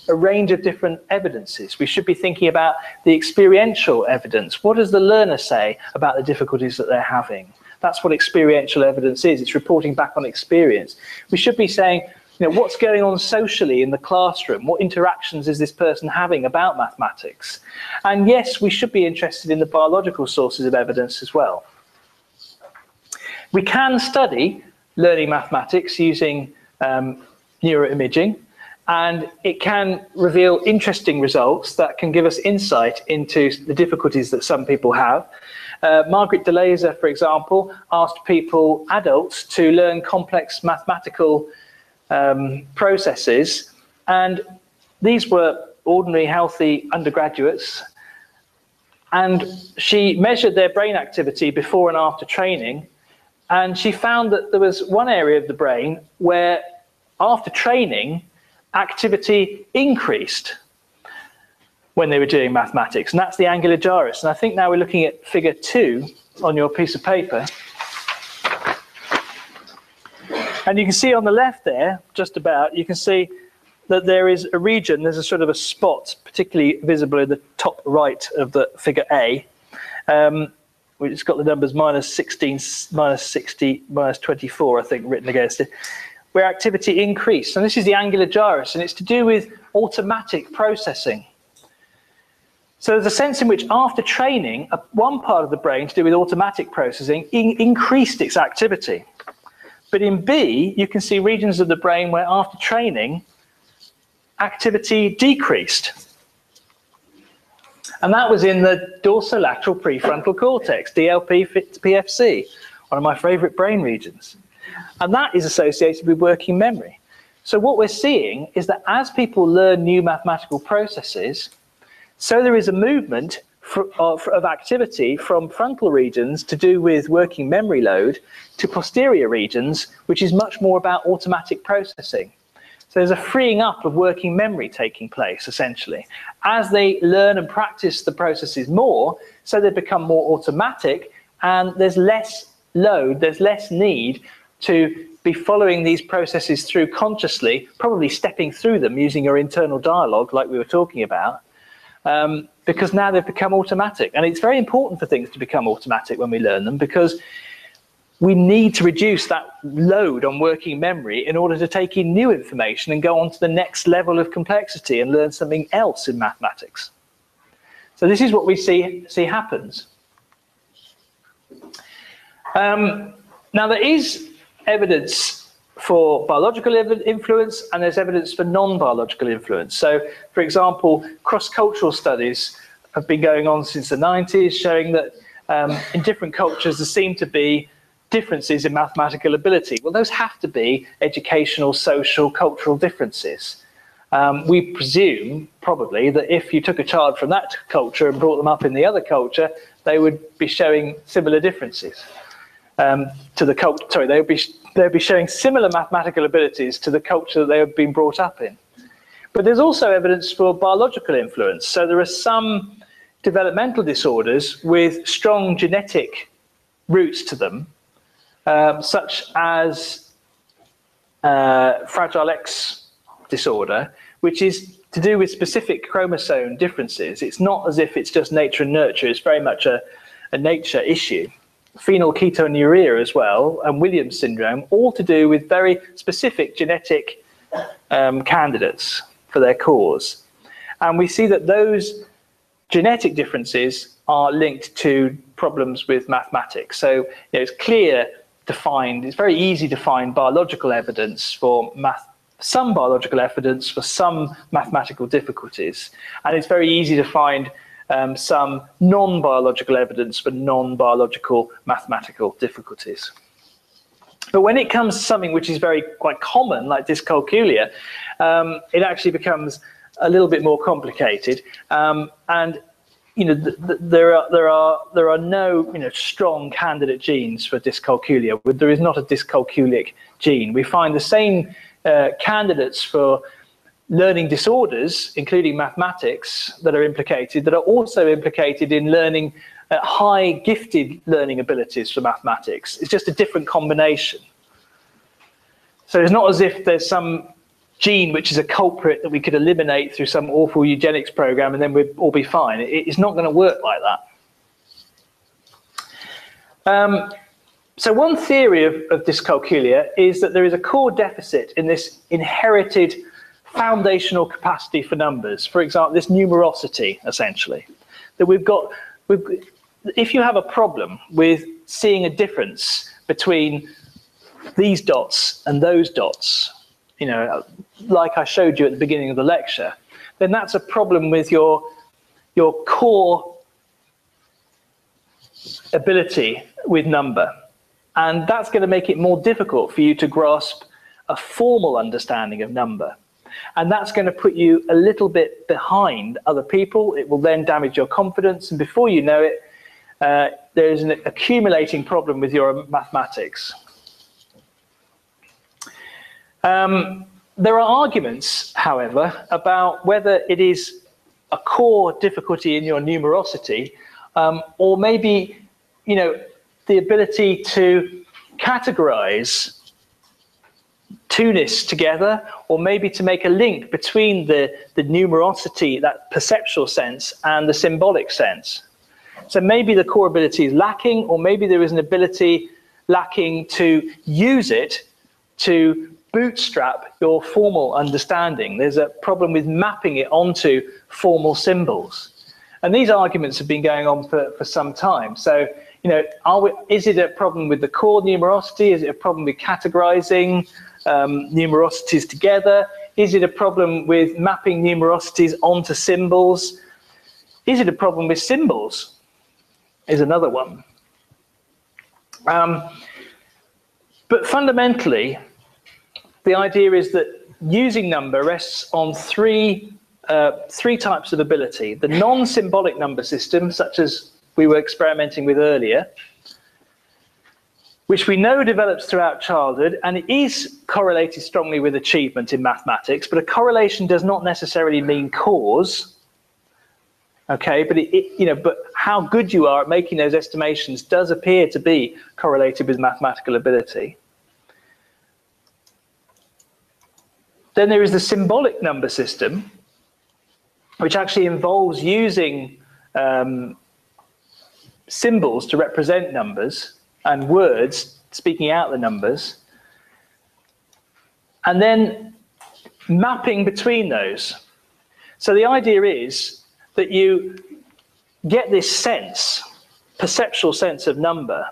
a range of different evidences. We should be thinking about the experiential evidence. What does the learner say about the difficulties that they're having? That's what experiential evidence is. It's reporting back on experience. We should be saying, you know, what's going on socially in the classroom? What interactions is this person having about mathematics? And yes, we should be interested in the biological sources of evidence as well. We can study learning mathematics using neuroimaging, and it can reveal interesting results that can give us insight into the difficulties that some people have. Margaret DeLaser, for example, asked people, adults, to learn complex mathematical processes, and these were ordinary, healthy undergraduates, and she measured their brain activity before and after training, and she found that there was one area of the brain where, after training, activity increased when they were doing mathematics, and that's the angular gyrus. And I think now we're looking at figure 2 on your piece of paper. And you can see on the left there, just about, you can see that there is a region, there's a sort of a spot, particularly visible in the top right of the figure A, which has got the numbers -16, -60, -24, I think, written against it, where activity increased. And this is the angular gyrus, and it's to do with automatic processing. So there's a sense in which after training, one part of the brain to do with automatic processing increased its activity. But in B, you can see regions of the brain where after training, activity decreased. And that was in the dorsolateral prefrontal cortex, DLP PFC, one of my favorite brain regions. And that is associated with working memory. So what we're seeing is that as people learn new mathematical processes, so there is a movement of activity from frontal regions to do with working memory load to posterior regions, which is much more about automatic processing. So there's a freeing up of working memory taking place, essentially. As they learn and practice the processes more, so they become more automatic, and there's less load, there's less need to be following these processes through consciously, probably stepping through them using your internal dialogue like we were talking about, because now they've become automatic. And it's very important for things to become automatic when we learn them, because we need to reduce that load on working memory in order to take in new information and go on to the next level of complexity and learn something else in mathematics. So this is what we see happens. Now there is evidence for biological influence, and there's evidence for non-biological influence. So, for example, cross-cultural studies have been going on since the 90s, showing that in different cultures there seem to be differences in mathematical ability. Well, those have to be educational, social, cultural differences. We presume, probably, that if you took a child from that culture and brought them up in the other culture, they would be showing similar differences to the culture. Sorry, they'd be showing similar mathematical abilities to the culture that they have been brought up in. But there's also evidence for biological influence. So there are some developmental disorders with strong genetic roots to them, such as Fragile X disorder, which is to do with specific chromosome differences. It's not as if it's just nature and nurture, it's very much a nature issue. Phenylketonuria as well, and Williams syndrome, all to do with very specific genetic candidates for their cause. And we see that those genetic differences are linked to problems with mathematics. So it's clear, defined, it's very easy to find biological evidence for some biological evidence for some mathematical difficulties. And it's very easy to find some non-biological evidence for non-biological mathematical difficulties. But when it comes to something which is quite common, like dyscalculia, it actually becomes a little bit more complicated. And there are no strong candidate genes for dyscalculia. There is not a dyscalculic gene. We find the same candidates for learning disorders, including mathematics, that are implicated, that are also implicated in learning high gifted learning abilities for mathematics. It's just a different combination. So it's not as if there's some gene which is a culprit that we could eliminate through some awful eugenics program and then we'd all be fine. It's not going to work like that. So one theory of dyscalculia is that there is a core deficit in this inherited foundational capacity for numbers. For example, this numerosity, essentially, that if you have a problem with seeing a difference between these dots and those dots, you know, like I showed you at the beginning of the lecture, then that's a problem with your core ability with number. And that's going to make it more difficult for you to grasp a formal understanding of number. And that's going to put you a little bit behind other people. It will then damage your confidence. And before you know it, there's an accumulating problem with your mathematics. There are arguments, however, about whether it is a core difficulty in your numerosity, or maybe, you know, the ability to categorize two-ness together, or maybe to make a link between the numerosity, that perceptual sense, and the symbolic sense. So maybe the core ability is lacking, or maybe there is an ability lacking to use it to bootstrap your formal understanding. There's a problem with mapping it onto formal symbols. And these arguments have been going on for some time. So, you know, is it a problem with the core numerosity? Is it a problem with categorizing numerosities together? Is it a problem with mapping numerosities onto symbols? Is it a problem with symbols? Is another one. But fundamentally, the idea is that using number rests on three types of ability. The non-symbolic number system, such as we were experimenting with earlier, which we know develops throughout childhood, and it is correlated strongly with achievement in mathematics, but a correlation does not necessarily mean cause. Okay, but but how good you are at making those estimations does appear to be correlated with mathematical ability. Then there is the symbolic number system, which actually involves using symbols to represent numbers and words speaking out the numbers, and then mapping between those. So the idea is that you get this sense, perceptual sense of number.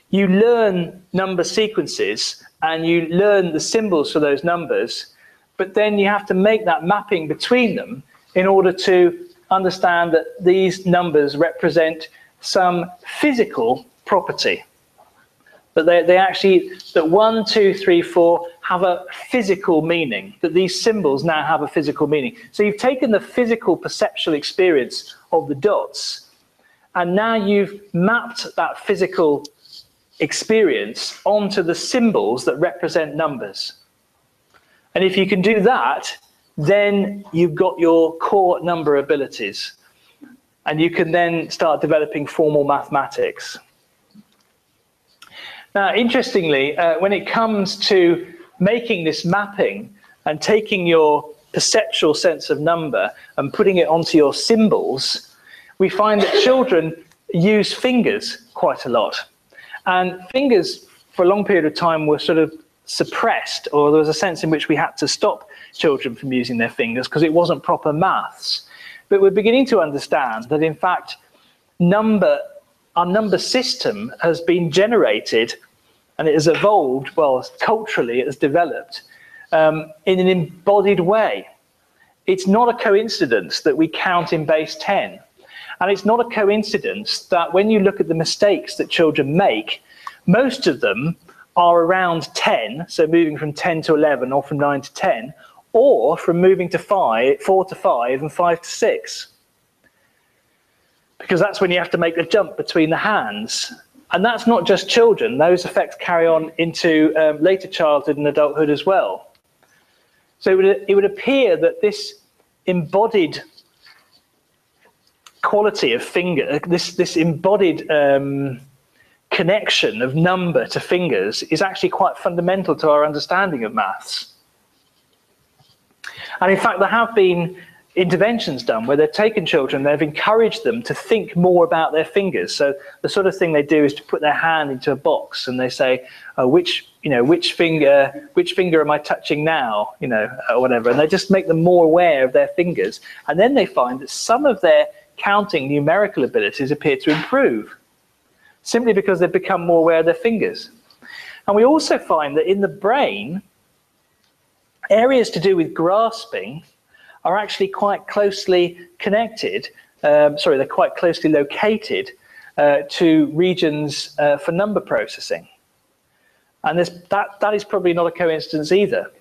You learn number sequences and you learn the symbols for those numbers, but then you have to make that mapping between them in order to understand that these numbers represent some physical property. That that 1, 2, 3, 4 have a physical meaning, that these symbols now have a physical meaning. So you've taken the physical perceptual experience of the dots, and now you've mapped that physical experience onto the symbols that represent numbers. And if you can do that, then you've got your core number abilities, and you can then start developing formal mathematics. Now, interestingly, when it comes to making this mapping and taking your perceptual sense of number and putting it onto your symbols, we find that children use fingers quite a lot. And fingers, for a long period of time, were sort of suppressed, or there was a sense in which we had to stop children from using their fingers because it wasn't proper maths. But we're beginning to understand that, in fact, our number system has been generated, and it has evolved, well, culturally it has developed in an embodied way. It's not a coincidence that we count in base 10. And it's not a coincidence that when you look at the mistakes that children make, most of them are around 10, so moving from 10 to 11 or from 9 to 10, or from moving to 4 to 5 and 5 to 6. Because that's when you have to make the jump between the hands. And that's not just children. Those effects carry on into later childhood and adulthood as well. So it would appear that this embodied quality of finger, this embodied connection of number to fingers is actually quite fundamental to our understanding of maths. And in fact, there have been interventions done where they've taken children, they've encouraged them to think more about their fingers. So the sort of thing they do is to put their hand into a box and they say, oh, which finger am I touching now, or whatever. And they just make them more aware of their fingers. And then they find that some of their counting numerical abilities appear to improve simply because they've become more aware of their fingers. And we also find that in the brain, areas to do with grasping are actually quite closely connected, they're quite closely located to regions for number processing. And that is probably not a coincidence either.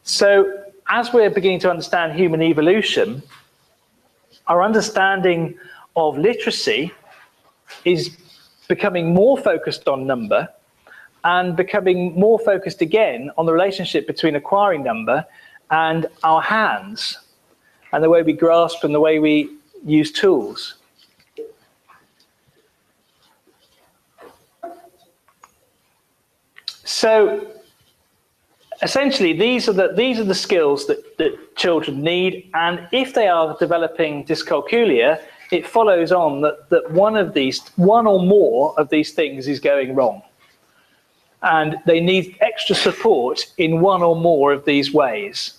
So as we're beginning to understand human evolution, our understanding of literacy is becoming more focused on number and becoming more focused again on the relationship between acquiring number and our hands and the way we grasp and the way we use tools. So essentially, these are the skills that children need, and if they are developing dyscalculia, it follows on that one or more of these things is going wrong, and they need extra support in one or more of these ways.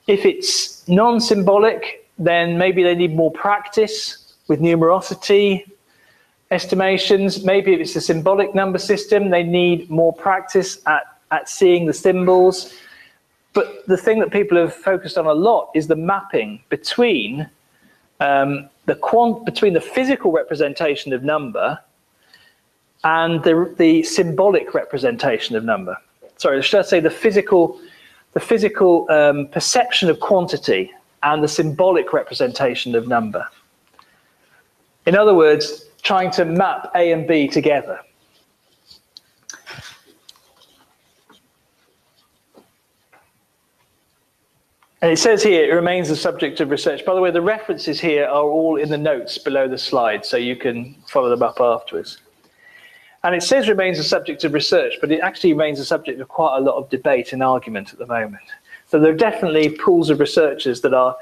If it's non-symbolic, then maybe they need more practice with numerosity estimations. Maybe if it's a symbolic number system, they need more practice at seeing the symbols. But the thing that people have focused on a lot is the mapping between the physical representation of number and the symbolic representation of number. Sorry, should I say the physical perception of quantity and the symbolic representation of number. In other words, trying to map A and B together. And it says here, it remains the subject of research. By the way, the references here are all in the notes below the slide, so you can follow them up afterwards. And it says remains a subject of research, but it actually remains a subject of quite a lot of debate and argument at the moment. So there are definitely pools of researchers that are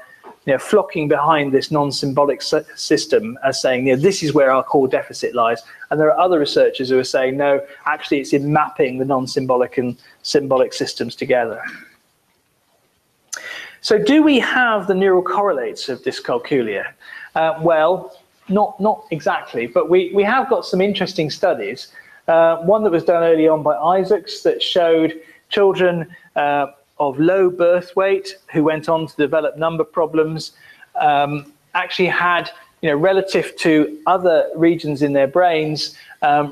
flocking behind this non-symbolic system as saying, this is where our core deficit lies. And there are other researchers who are saying, no, actually it's in mapping the non-symbolic and symbolic systems together. So do we have the neural correlates of dyscalculia? Well, not exactly, but we have got some interesting studies. One that was done early on by Isaacs that showed children of low birth weight who went on to develop number problems actually had, relative to other regions in their brains,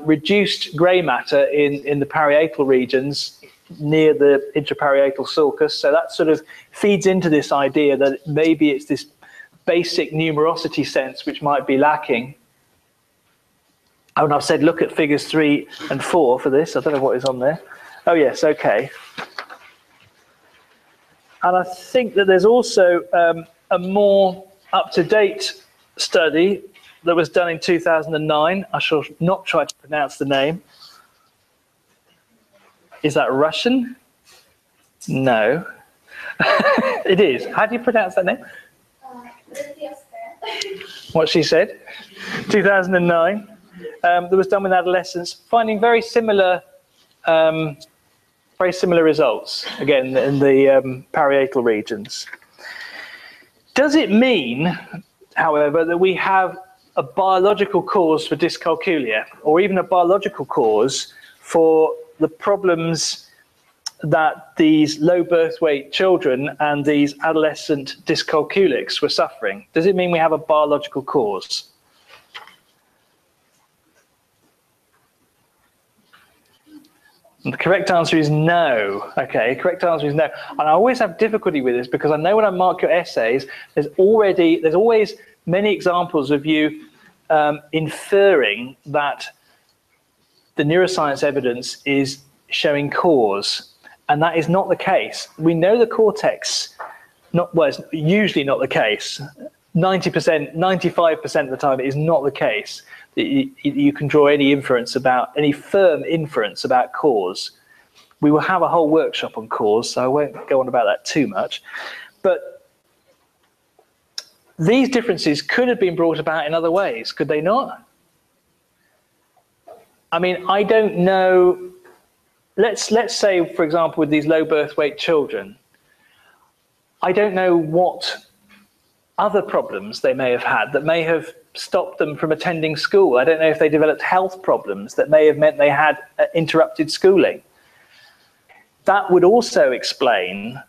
reduced grey matter in the parietal regions near the intraparietal sulcus. So that sort of feeds into this idea that maybe it's this basic numerosity sense which might be lacking. Oh, and I've said look at figures 3 and 4 for this. I don't know what is on there. Oh yes, okay. And I think that there's also a more up-to-date study that was done in 2009. I shall not try to pronounce the name. Is that Russian? No. It is. How do you pronounce that name? What she said. 2009. That was done with adolescents, finding very similar results, again, in the parietal regions. Does it mean, however, that we have a biological cause for dyscalculia, or even a biological cause for the problems that these low birth weight children and these adolescent dyscalculics were suffering? Does it mean we have a biological cause? And the correct answer is no. Okay, correct answer is no. And I always have difficulty with this because I know when I mark your essays, there's always many examples of you inferring that the neuroscience evidence is showing cause, and that is not the case. We know the cortex, it's usually not the case. 90%, 95% of the time, it is not the case. You can draw any firm inference about cause. We will have a whole workshop on cause, so I won't go on about that too much. But these differences could have been brought about in other ways, could they not? I mean, I don't know. Let's say, for example, with these low birth weight children, I don't know what other problems they may have had that may have stopped them from attending school. I don't know if they developed health problems that may have meant they had interrupted schooling. That would also explain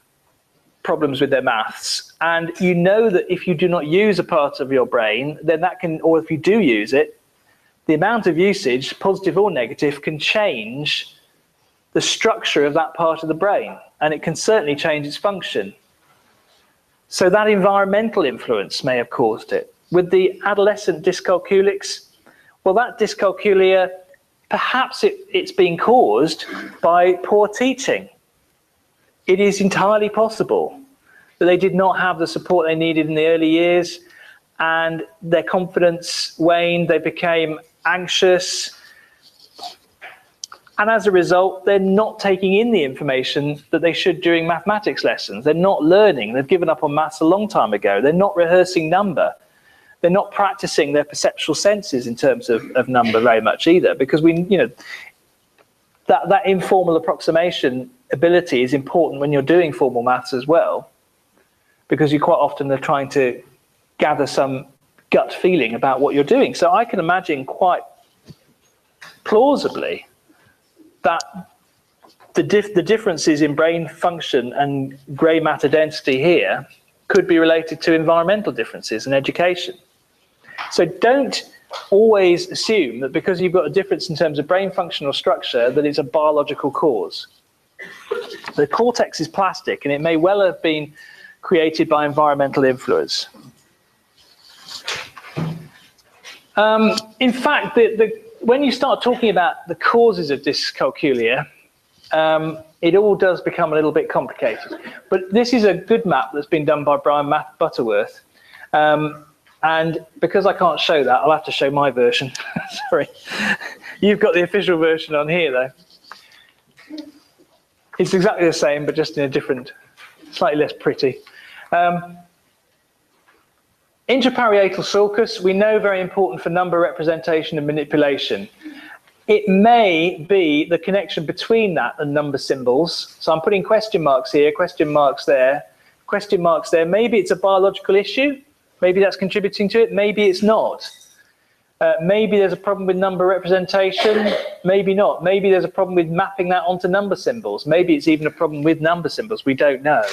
problems with their maths. And you know that if you do not use a part of your brain, then that can, or if you do use it, the amount of usage, positive or negative, can change the structure of that part of the brain, and it can certainly change its function. So that environmental influence may have caused it. With the adolescent dyscalculics, well, that dyscalculia, perhaps it's being caused by poor teaching. It is entirely possible that they did not have the support they needed in the early years, and their confidence waned, they became anxious, and as a result, they're not taking in the information that they should during mathematics lessons. They're not learning. They've given up on maths a long time ago. They're not rehearsing number. They're not practicing their perceptual senses in terms of number very much either, because that informal approximation ability is important when you're doing formal maths as well, because you quite often are trying to gather some gut feeling about what you're doing. So I can imagine quite plausibly that the differences in brain function and grey matter density here could be related to environmental differences in education. So don't always assume that because you've got a difference in terms of brain function or structure that it's a biological cause. The cortex is plastic, and it may well have been created by environmental influence. In fact, when you start talking about the causes of dyscalculia, it all does become a little bit complicated. But this is a good map that's been done by Brian Butterworth. And because I can't show that, I'll have to show my version. Sorry. You've got the official version on here, though. It's exactly the same, but just in a different, slightly less pretty. Intraparietal sulcus, we know, very important for number representation and manipulation. It may be the connection between that and number symbols. So I'm putting question marks here, question marks there, question marks there. Maybe it's a biological issue. Maybe that's contributing to it. Maybe it's not. Maybe there's a problem with number representation. Maybe not. Maybe there's a problem with mapping that onto number symbols. Maybe it's even a problem with number symbols. We don't know.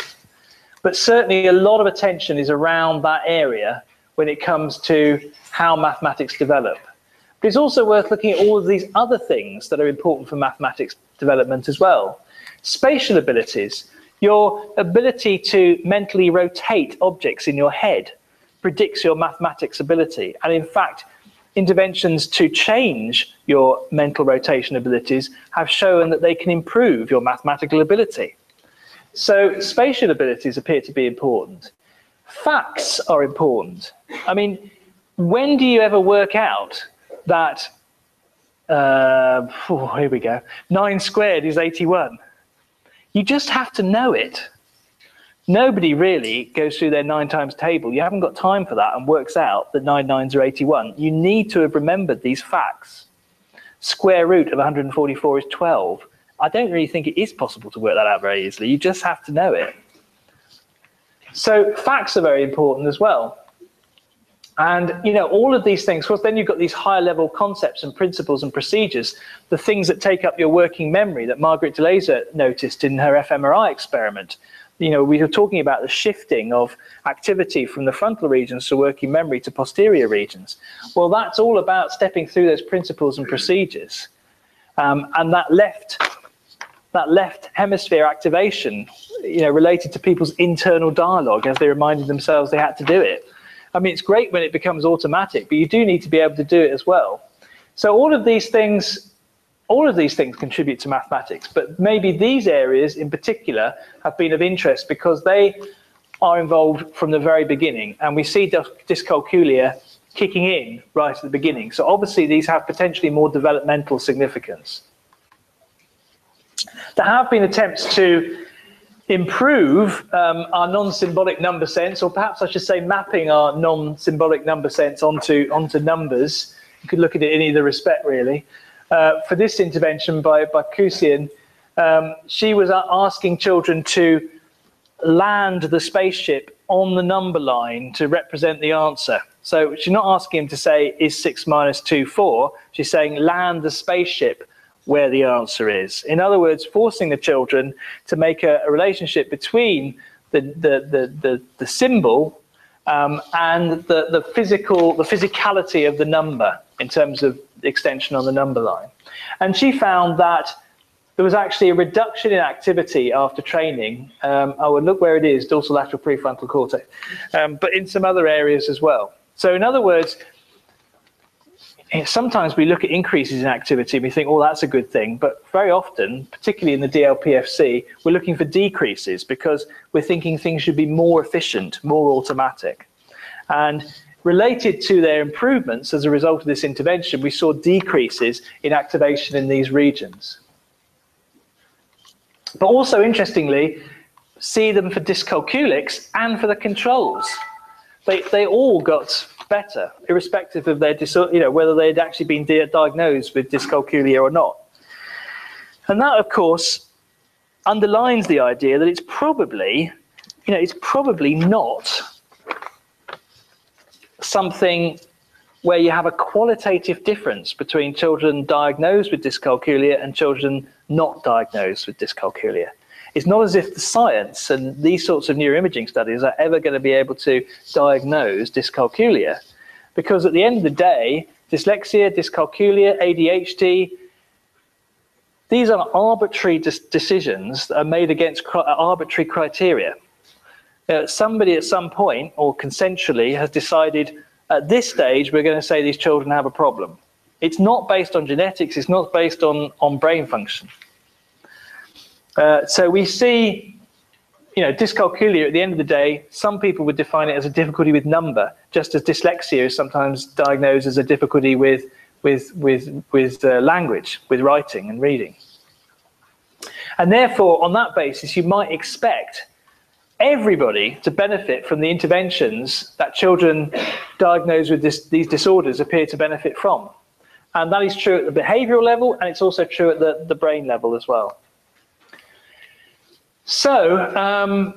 But certainly a lot of attention is around that area when it comes to how mathematics develop. But it's also worth looking at all of these other things that are important for mathematics development as well. Spatial abilities, your ability to mentally rotate objects in your head predicts your mathematics ability. And in fact, interventions to change your mental rotation abilities have shown that they can improve your mathematical ability. So spatial abilities appear to be important. Facts are important. I mean, when do you ever work out that, here we go, 9 squared is 81? You just have to know it. Nobody really goes through their 9 times table. You haven't got time for that and works out that 9 9s are 81. You need to have remembered these facts. Square root of 144 is 12. I don't really think it is possible to work that out very easily. You just have to know it. So facts are very important as well. And, all of these things, of course, then you've got these higher level concepts and principles and procedures, the things that take up your working memory that Margaret DeLaser noticed in her fMRI experiment. We were talking about the shifting of activity from the frontal regions to working memory to posterior regions. Well, that's all about stepping through those principles and procedures. And that left hemisphere activation, related to people's internal dialogue as they reminded themselves they had to do it. I mean, it's great when it becomes automatic, but you do need to be able to do it as well. So all of these things contribute to mathematics, but maybe these areas in particular have been of interest because they are involved from the very beginning, and we see dyscalculia kicking in right at the beginning. So obviously these have potentially more developmental significance. There have been attempts to improve our non-symbolic number sense, or perhaps I should say mapping our non-symbolic number sense onto numbers. You could look at it in either respect, really. For this intervention by Kusian, she was asking children to land the spaceship on the number line to represent the answer. So she's not asking him to say, is 6 minus 2 4? She's saying, land the spaceship where the answer is. In other words, forcing the children to make a relationship between the symbol and the physicality of the number in terms of the extension on the number line. And she found that there was actually a reduction in activity after training. I would look where it is, dorsolateral prefrontal cortex, but in some other areas as well. So in other words, sometimes we look at increases in activity and we think, oh, that's a good thing. But very often, particularly in the DLPFC, we're looking for decreases because we're thinking things should be more efficient, more automatic. And related to their improvements as a result of this intervention, we saw decreases in activation in these regions. But also, interestingly, see them for dyscalculics and for the controls. They all got better, irrespective of their whether they'd actually been diagnosed with dyscalculia or not. And that, of course, underlines the idea that it's probably not something where you have a qualitative difference between children diagnosed with dyscalculia and children not diagnosed with dyscalculia. It's not as if the science and these sorts of neuroimaging studies are ever going to be able to diagnose dyscalculia, because at the end of the day, dyslexia, dyscalculia, ADHD, these are arbitrary decisions that are made against arbitrary criteria. Somebody at some point, or consensually, has decided at this stage we're going to say these children have a problem. It's not based on genetics, it's not based on brain function. So we see, dyscalculia at the end of the day, some people would define it as a difficulty with number, just as dyslexia is sometimes diagnosed as a difficulty with language, with writing and reading. And therefore, on that basis, you might expect everybody to benefit from the interventions that children diagnosed with these disorders appear to benefit from. And that is true at the behavioral level, and it's also true at the brain level as well. So,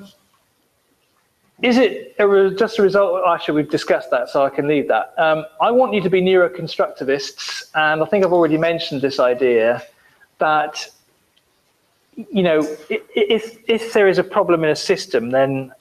is it just a result? Actually, we've discussed that, so I can leave that. I want you to be neuroconstructivists, and I think I've already mentioned this idea that, if there is a problem in a system, then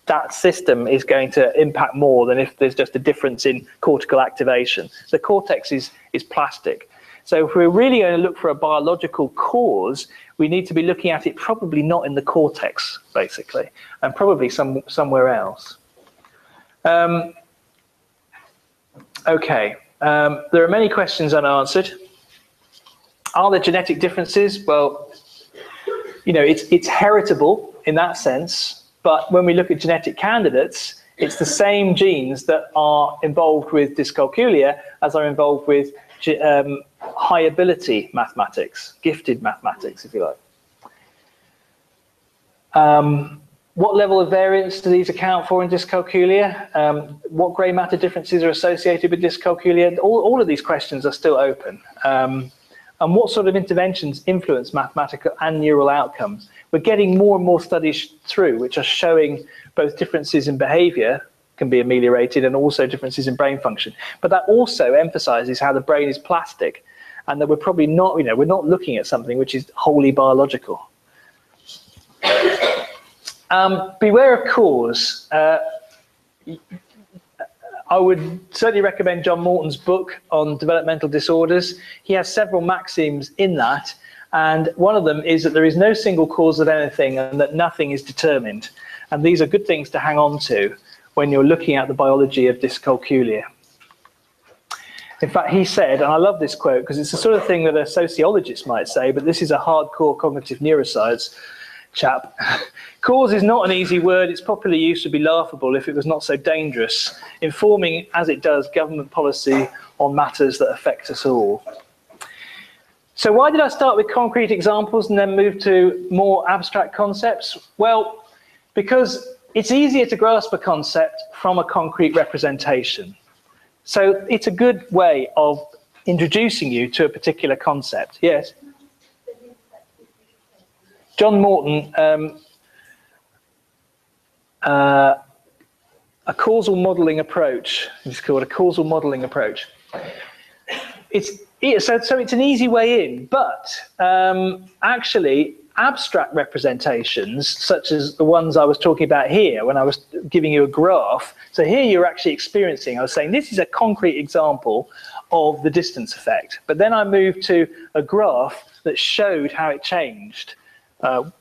that system is going to impact more than if there's just a difference in cortical activation. The cortex is plastic. So if we're really going to look for a biological cause, we need to be looking at it probably not in the cortex, basically, and probably somewhere else. Okay, there are many questions unanswered. Are there genetic differences? Well, it's heritable in that sense, but when we look at genetic candidates, it's the same genes that are involved with dyscalculia as are involved with high ability mathematics, gifted mathematics, if you like. What level of variance do these account for in dyscalculia? What grey matter differences are associated with dyscalculia? All of these questions are still open. And what sort of interventions influence mathematical and neural outcomes? We're getting more and more studies through which are showing both differences in behavior can be ameliorated and also differences in brain function. But that also emphasizes how the brain is plastic and that we're probably not, we're not looking at something which is wholly biological. Beware of cause. I would certainly recommend John Morton's book on developmental disorders. He has several maxims in that, and one of them is that there is no single cause of anything and that nothing is determined. And these are good things to hang on to when you're looking at the biology of dyscalculia. In fact, he said, and I love this quote because it's the sort of thing that a sociologist might say, but this is a hardcore cognitive neuroscience chap. Cause is not an easy word. Its popular use would be laughable if it was not so dangerous, informing, as it does, government policy on matters that affect us all. So why did I start with concrete examples and then move to more abstract concepts? Well, because it's easier to grasp a concept from a concrete representation. So it's a good way of introducing you to a particular concept. Yes? John Morton, a causal modelling approach. It's called a causal modelling approach. So it's an easy way in, but actually abstract representations, such as the ones I was talking about here when I was giving you a graph. So here you're actually experiencing, I was saying this is a concrete example of the distance effect. But then I moved to a graph that showed how it changed. And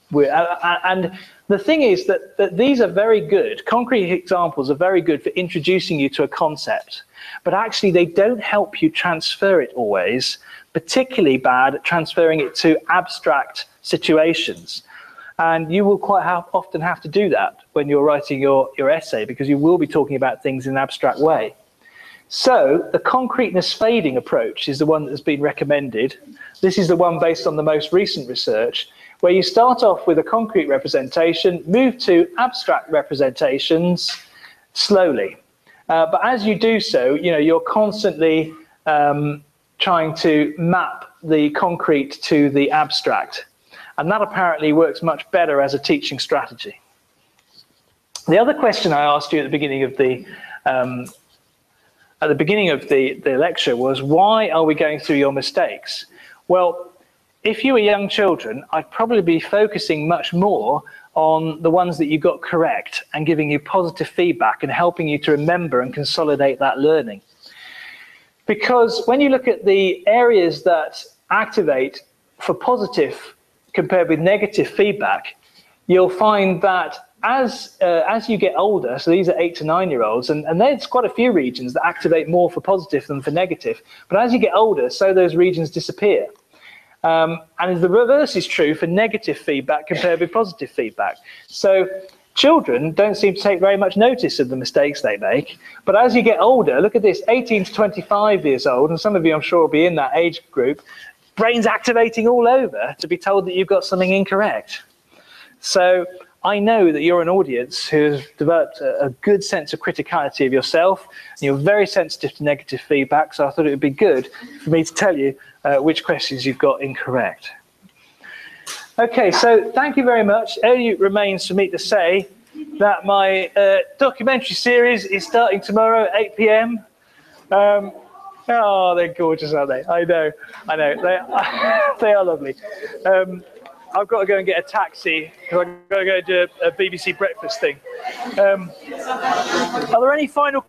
the thing is that these are very good. Concrete examples are very good for introducing you to a concept. But actually, they don't help you transfer it always, particularly bad at transferring it to abstract situations. And you will quite often have to do that when you're writing your essay, because you will be talking about things in an abstract way. So the concreteness fading approach is the one that has been recommended. This is the one based on the most recent research, where you start off with a concrete representation, move to abstract representations slowly. But as you do so, you're constantly trying to map the concrete to the abstract. And that apparently works much better as a teaching strategy. The other question I asked you at the beginning of the lecture was, why are we going through your mistakes? Well, if you were young children, I'd probably be focusing much more on the ones that you got correct and giving you positive feedback and helping you to remember and consolidate that learning. Because when you look at the areas that activate for positive compared with negative feedback, you'll find that as you get older, so these are 8 to 9-year-olds, and there's quite a few regions that activate more for positive than for negative. But as you get older, so those regions disappear. And the reverse is true for negative feedback compared with positive feedback. So children don't seem to take very much notice of the mistakes they make. But as you get older, look at this, 18 to 25 years old, and some of you I'm sure will be in that age group, brain's activating all over to be told that you've got something incorrect. So I know that you're an audience who has developed a good sense of criticality of yourself, and you're very sensitive to negative feedback, so I thought it would be good for me to tell you which questions you've got incorrect. Okay, so thank you very much. Only remains for me to say that my documentary series is starting tomorrow at 8 p.m. Oh, they're gorgeous, aren't they? I know. They are lovely. I've got to go and get a taxi because I've got to go do a BBC breakfast thing. Are there any final